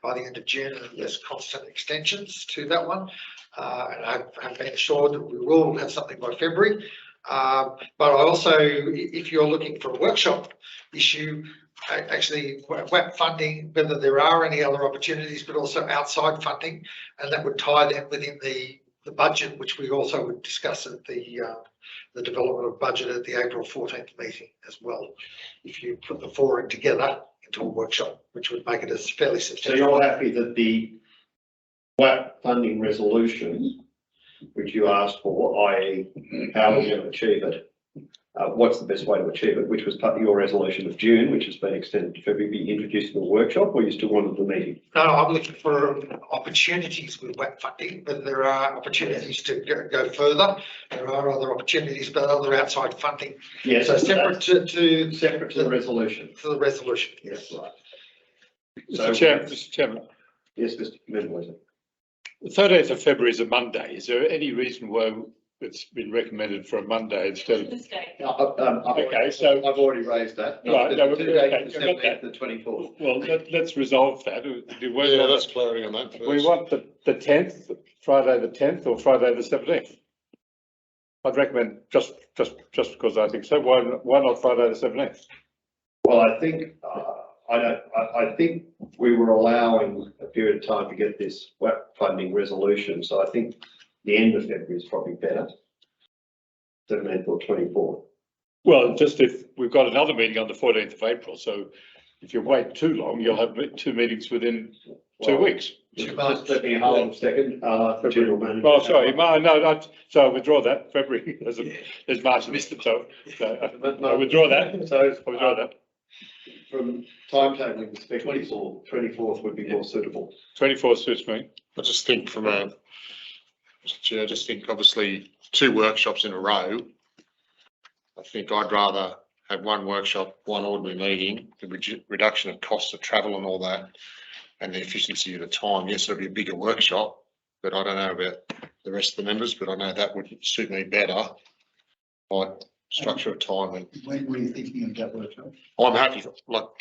by the end of June, and there's constant extensions to that one. And I've been assured that we will have something by February. But I also, if you're looking for a workshop issue, actually WAP funding, whether there are any other opportunities, but also outside funding, and that would tie them within the budget, which we also would discuss at the development of budget at the April 14th meeting as well. If you put the 4 in together into a workshop, which would make it a fairly So substantial. you're happy that the WAP funding resolution, which you asked for, i.e. how we're going to achieve it, what's the best way to achieve it, which was part of your resolution of June, which has been extended to February, be introduced in the workshop, or you still wanted the meeting? No, I'm looking for opportunities with WAP funding, but there are opportunities to go further. There are other opportunities, but other outside funding. Yes. So separate to Separate to the resolution. the resolution. Yes, right. Mr. Chairman, Yes, Mr. Member. the 13th of February is a Monday. Is there any reason why it's been recommended for a Monday instead of? Mistake. Okay, so- I've already raised that. Right, no, The okay, date is I've got that. the 24th. Well, let's resolve that. yeah, that's clarity on that first. We want the 10th, Friday the 10th or Friday the 17th? I'd recommend just because I think so. Why not Friday the 17th? Well, I think, I think we were allowing a period of time to get this WAP funding resolution, so I think the end of February is probably better. 17th or 24th. Well, just if we've got another meeting on the 14th of April, so if you wait too long, you'll have 2 meetings within 2 weeks. Just let me hold a second, the general manager. Oh, sorry, so I withdraw that. February, there's March, missed it, so I withdraw that. So, I withdraw that. from timetabling perspective, 24th would be more suitable. 24th suits me. I just think from a, Mr. Chair, I just think obviously 2 workshops in a row. I think I'd rather have one workshop, one ordinary meeting, the reduction of costs of travel and all that, and the efficiency of the time. Yes, it'll be a bigger workshop, but I don't know about the rest of the members, but I know that would suit me better. Like structure of time, and When were you thinking of that workshop? I'm happy,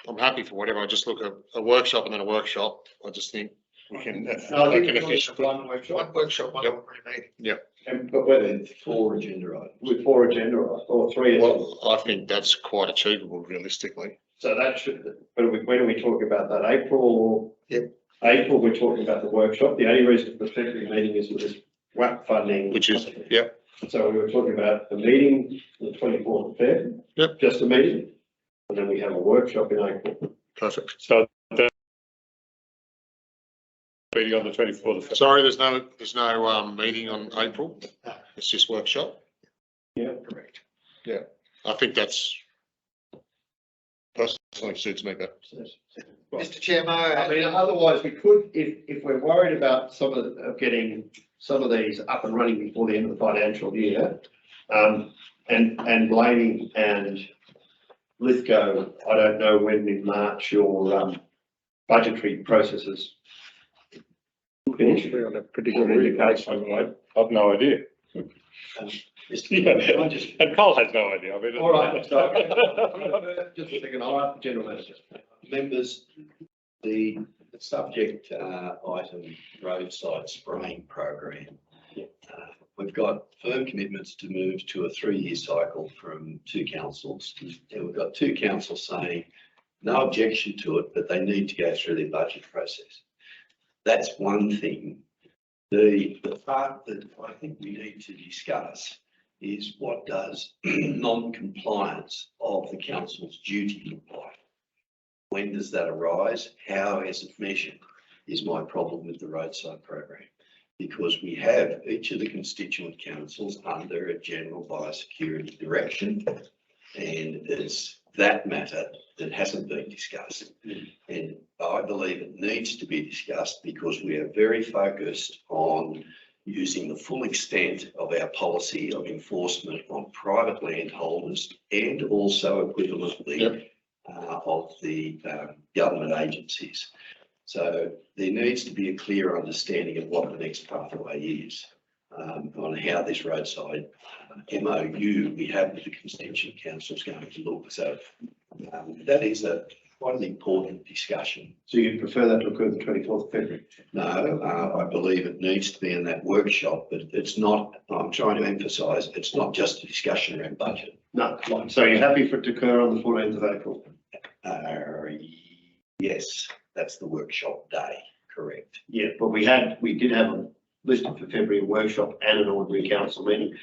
I'm happy for whatever. I just look at a workshop and then a workshop. I just think we can, No, I like think an it's efficient. one workshop, One workshop, one Yep. ordinary meeting. but whether With 4 agenda items. with 4 agenda or 3. Well, I think that's quite achievable realistically. So that should, but when are we talking about that? April? Yep. April, we're talking about the workshop. The only reason for the February meeting is for this WAP funding. Which is, yep, So we were talking about the meeting, the 24th of Feb. Yep. Just a meeting. And then we have a workshop in April. perfect. So the meeting on the 24th of Sorry, there's no meeting on April. It's just workshop. Yeah. Correct. I think that's personally suits me better. Mr Chairman, I mean, otherwise we could, if we're worried about getting some of these up and running before the end of the financial year, and Blaney and Lithgow, I don't know when in March your budgetary processes finish. We're on a pretty good indication. I've no idea. Mr. Chairman, I just, And Cole has no idea. I mean. All right, so, just a second, I'll ask the general manager. members, the subject item roadside spraying program. We've got firm commitments to move to a 3-year cycle from 2 councils. And we've got 2 councils saying no objection to it, but they need to go through their budget process. That's one thing. The part that I think we need to discuss is what does non-compliance of the council's duty look like? When does that arise? How is it measured? Is my problem with the roadside program. Because we have each of the constituent councils under a general biosecurity direction, and it's that matter that hasn't been discussed. And I believe it needs to be discussed because we are very focused on using the full extent of our policy of enforcement on private landholders and also equivalently of the government agencies. So there needs to be a clear understanding of what the next pathway is on how this roadside MOU we have with the constituent council is going to look. So that is quite an important discussion. So you'd prefer that to occur the 24th of February? No, I believe it needs to be in that workshop, but it's not, I'm trying to emphasise, it's not just a discussion around budget. No, so you're happy for it to occur on the 14th of April? Yes, that's the workshop day, correct. Yeah, but we did have a listed for February workshop and an ordinary council meeting.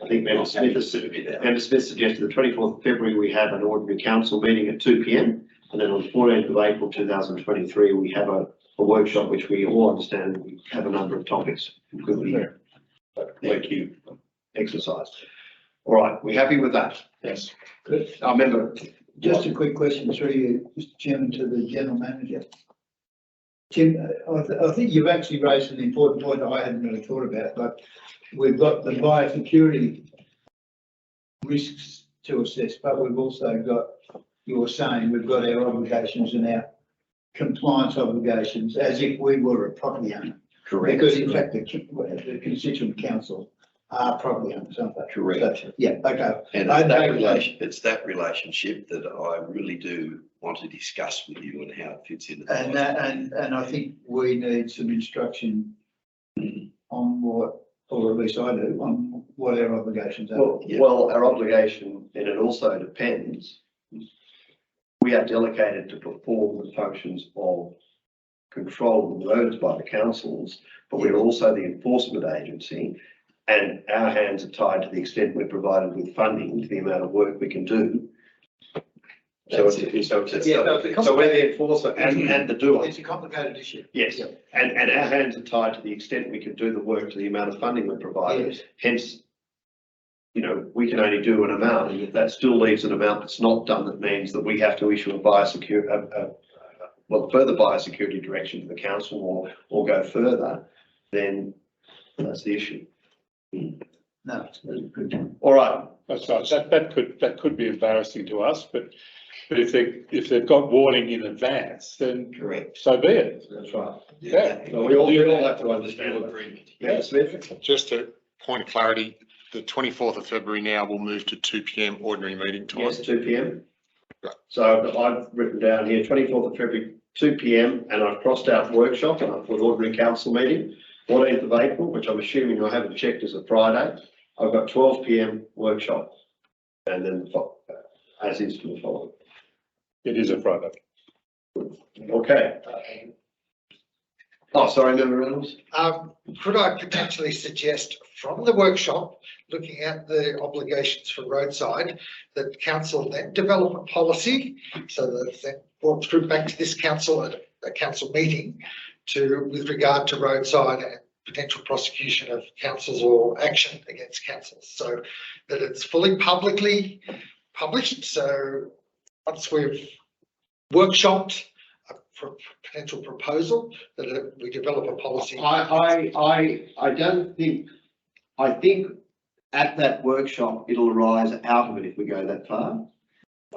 I think Member Smith suggested the 24th of February, we have an ordinary council meeting at 2 p.m. And then on the 14th of April 2023, we have a workshop which we all understand we have a number of topics. Could be like you exercise. All right, we happy with that? Yes. Good. I remember. Just a quick question through you, Mr Chairman, to the General Manager. Tim, I think you've actually raised an important point I hadn't really thought about, but we've got the biosecurity risks to assess, but we've also got, you're saying, we've got our obligations and our compliance obligations as if we were a property owner. Correct. Because in fact, the constituent council are property owners, aren't they? Correct. So, yeah, okay. And it's that relationship that I really do want to discuss with you and how it fits into. And I think we need some instruction on what, or at least I do, on what our obligations are. Well, our obligation, and it also depends. We are delegated to perform the functions of control of the roads by the councils, but we're also the enforcement agency. And our hands are tied to the extent we're provided with funding to the amount of work we can do. So we're the enforcer and the doer. It's a complicated issue. Yes, and our hands are tied to the extent we can do the work to the amount of funding we're provided. Yes. Hence, you know, we can only do an amount, and if that still leaves an amount that's not done, that means that we have to issue a further biosecurity direction to the council or go further, then that's the issue. No, No, it's very good. All right, That's right, that could be embarrassing to us, but if they've got warning in advance, then Correct. so be it. that's right. Yeah. So we all have to understand that. Agreement. Yeah, Smith? Just a point of clarity, the 24th of February now will move to 2 PM ordinary meeting time. Yes, 2 PM. Right. So I've written down here, 24th of February, 2 PM, and I've crossed out workshop and I've put ordinary council meeting. 14th of April, which I'm assuming I haven't checked, is a Friday. I've got 12 PM workshop. And then as is for the following. It is a Friday. Okay. Oh, sorry, Member Reynolds. Could I potentially suggest from the workshop, looking at the obligations for roadside, that council then develop a policy so that it's then brought through back to this council at a council meeting with regard to roadside and potential prosecution of councils or action against councils, so that it's fully publicly published. So once we've workshopped a potential proposal, that we develop a policy. I don't think, I think at that workshop, it'll arise out of it if we go that far.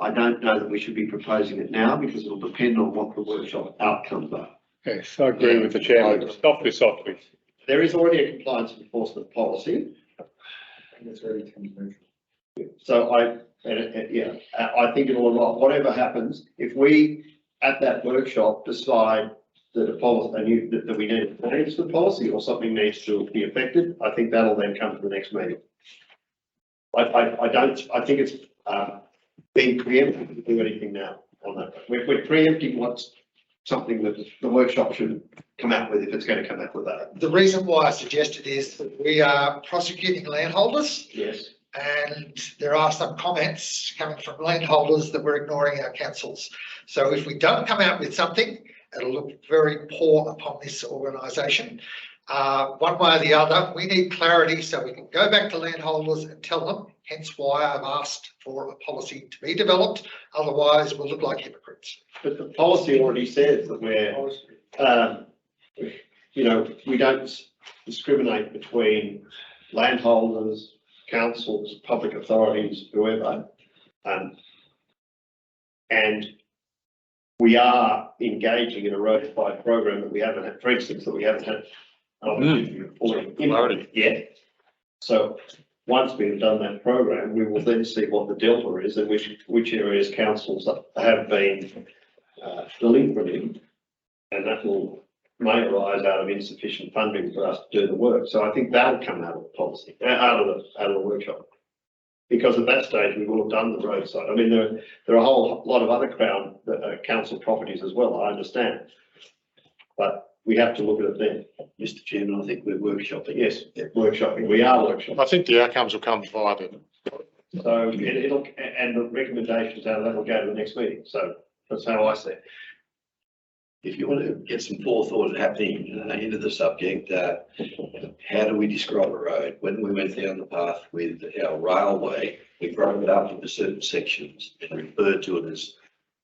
I don't know that we should be proposing it now because it'll depend on what the workshop outcomes are. Yes, I agree with the chairman. Softly. There is already a compliance and enforcement policy. And it's very tentative. So I think it'll allow, whatever happens, if we, at that workshop, decide that a policy, that we need to change the policy or something needs to be affected, I think that'll then come to the next meeting. I think it's being preemptive to do anything now on that. We're preempting what's something that the workshop should come out with if it's going to come out with that. The reason why I suggested is that we are prosecuting landholders. Yes. And there are some comments coming from landholders that we're ignoring our councils. So if we don't come out with something, it'll look very poor upon this organisation. One way or the other, we need clarity so we can go back to landholders and tell them, hence why I've asked for a policy to be developed. Otherwise, we'll look like hypocrites. But the policy already says that we're, we don't discriminate between landholders, councils, public authorities, whoever. And we are engaging in a roadside program that we haven't had, for instance, that we haven't had fully yet. So once we've done that program, we will then see what the delta is and which areas councils have been delinquent in, and that may arise out of insufficient funding for us to do the work. So I think that'll come out of the policy, out of the workshop. Because at that stage, we will have done the roadside. I mean, there are a whole lot of other council properties as well, I understand. But we have to look at it then. Mr. Chairman, I think we're workshopping. Yes, workshopping. We are workshopping. I think the outcomes will come via the. So it'll, and the recommendations out of that will go to the next meeting. So that's how I see it. If you want to get some forethought happening into the subject, how do we describe a road? When we went down the path with our railway, we broke it up into certain sections and referred to it as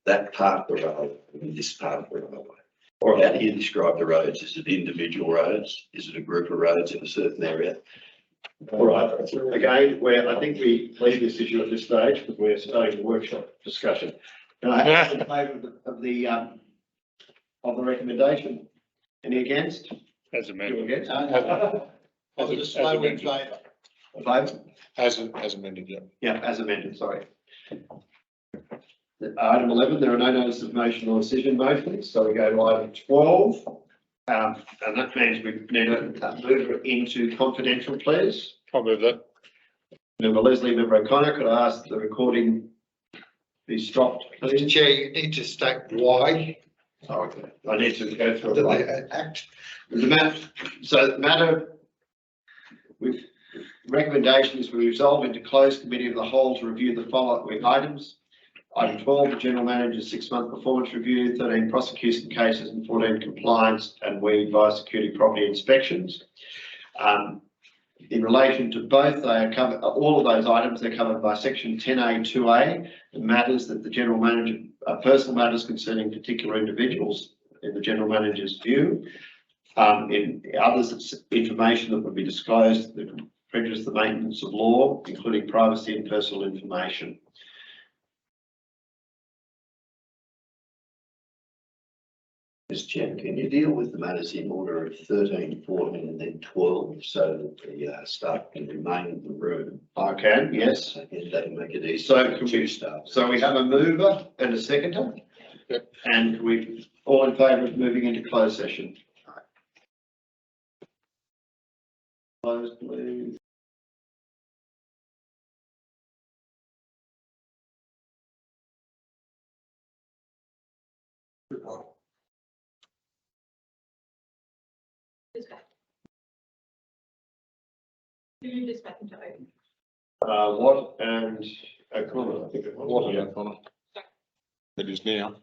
that part of the railway and this part of the railway. Or how do you describe the roads? Is it individual roads? Is it a group of roads in a certain area? All right. Again, I think we leave this issue at this stage because we're starting the workshop discussion. And I have in favour of the recommendation. Any against? As You amended. against? Favour? As amended, yeah. Yeah, as amended, sorry. Item 11, there are no notices of motion or decision motions, so we go to item 12. And that means we need to move it into confidential, please. I'll move that. Member Leslie, Member O'Connor, could I ask the recording be stopped, please? Mr Chair, you need to state why. Oh, okay. I need to go through The it. act. The matter with recommendations, we resolve into closed committee of the whole to review the following items. Item 12, the General Manager's 6-month performance review, 13 prosecution cases and 14 compliance and weed biosecurity property inspections. In relation to both, they are covered, all of those items, they're covered by section 10A 2A, the matters that the General Manager, personal matters concerning particular individuals in the General Manager's view. In others, it's information that would be disclosed, the prejudice the maintenance of law, including privacy and personal information. Mr. Chairman, can you deal with the matters in order of 13, 14 and then 12 so that the staff can remain in the room? I can, yes. And that'll make it easy. So can to we, staff. so we have a mover and a seconder? Yep. And we all in favour of moving into closed session? Closed, please. This back. Move this back into open. Watt and O'Connor, I think it was. What about Connor? It is now.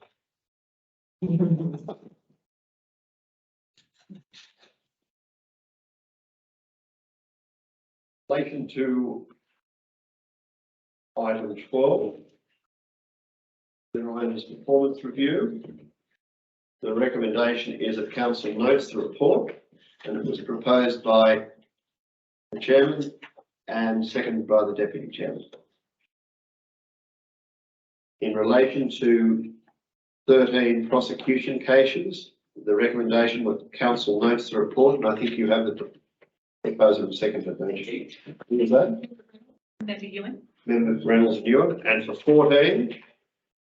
Relation to item 12, the owner's performance review. The recommendation is that council notes the report, and it was proposed by the chairman and seconded by the deputy chairman. In relation to 13 prosecution cases, the recommendation was council notes the report, and I think you have the proposal and seconded, don't you? Who is that? Member Ewan. Member Reynolds and Ewan. And for 14,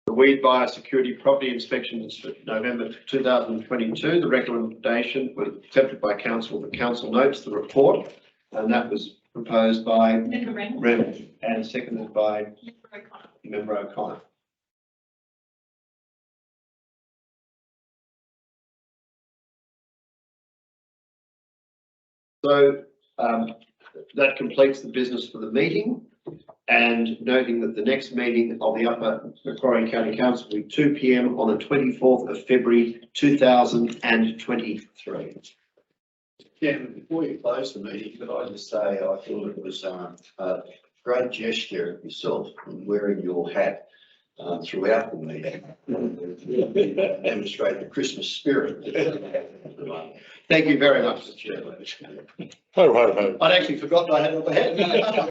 the weed biosecurity property inspections for November 2022, the recommendation was accepted by council. The council notes the report, and that was proposed by Member Reynolds. Reynolds and seconded by Member O'Connor. Member O'Connor. So that completes the business for the meeting, and noting that the next meeting of the Upper Macquarie County Council will be 2 p.m. on the 24th of February 2023. Chairman, before you close the meeting, could I just say I thought it was a great gesture of yourself in wearing your hat throughout the meeting. Demonstrate the Christmas spirit. Thank you very much, Mr. Chairman. Ho, ho, ho. I'd actually forgotten I had it on my head.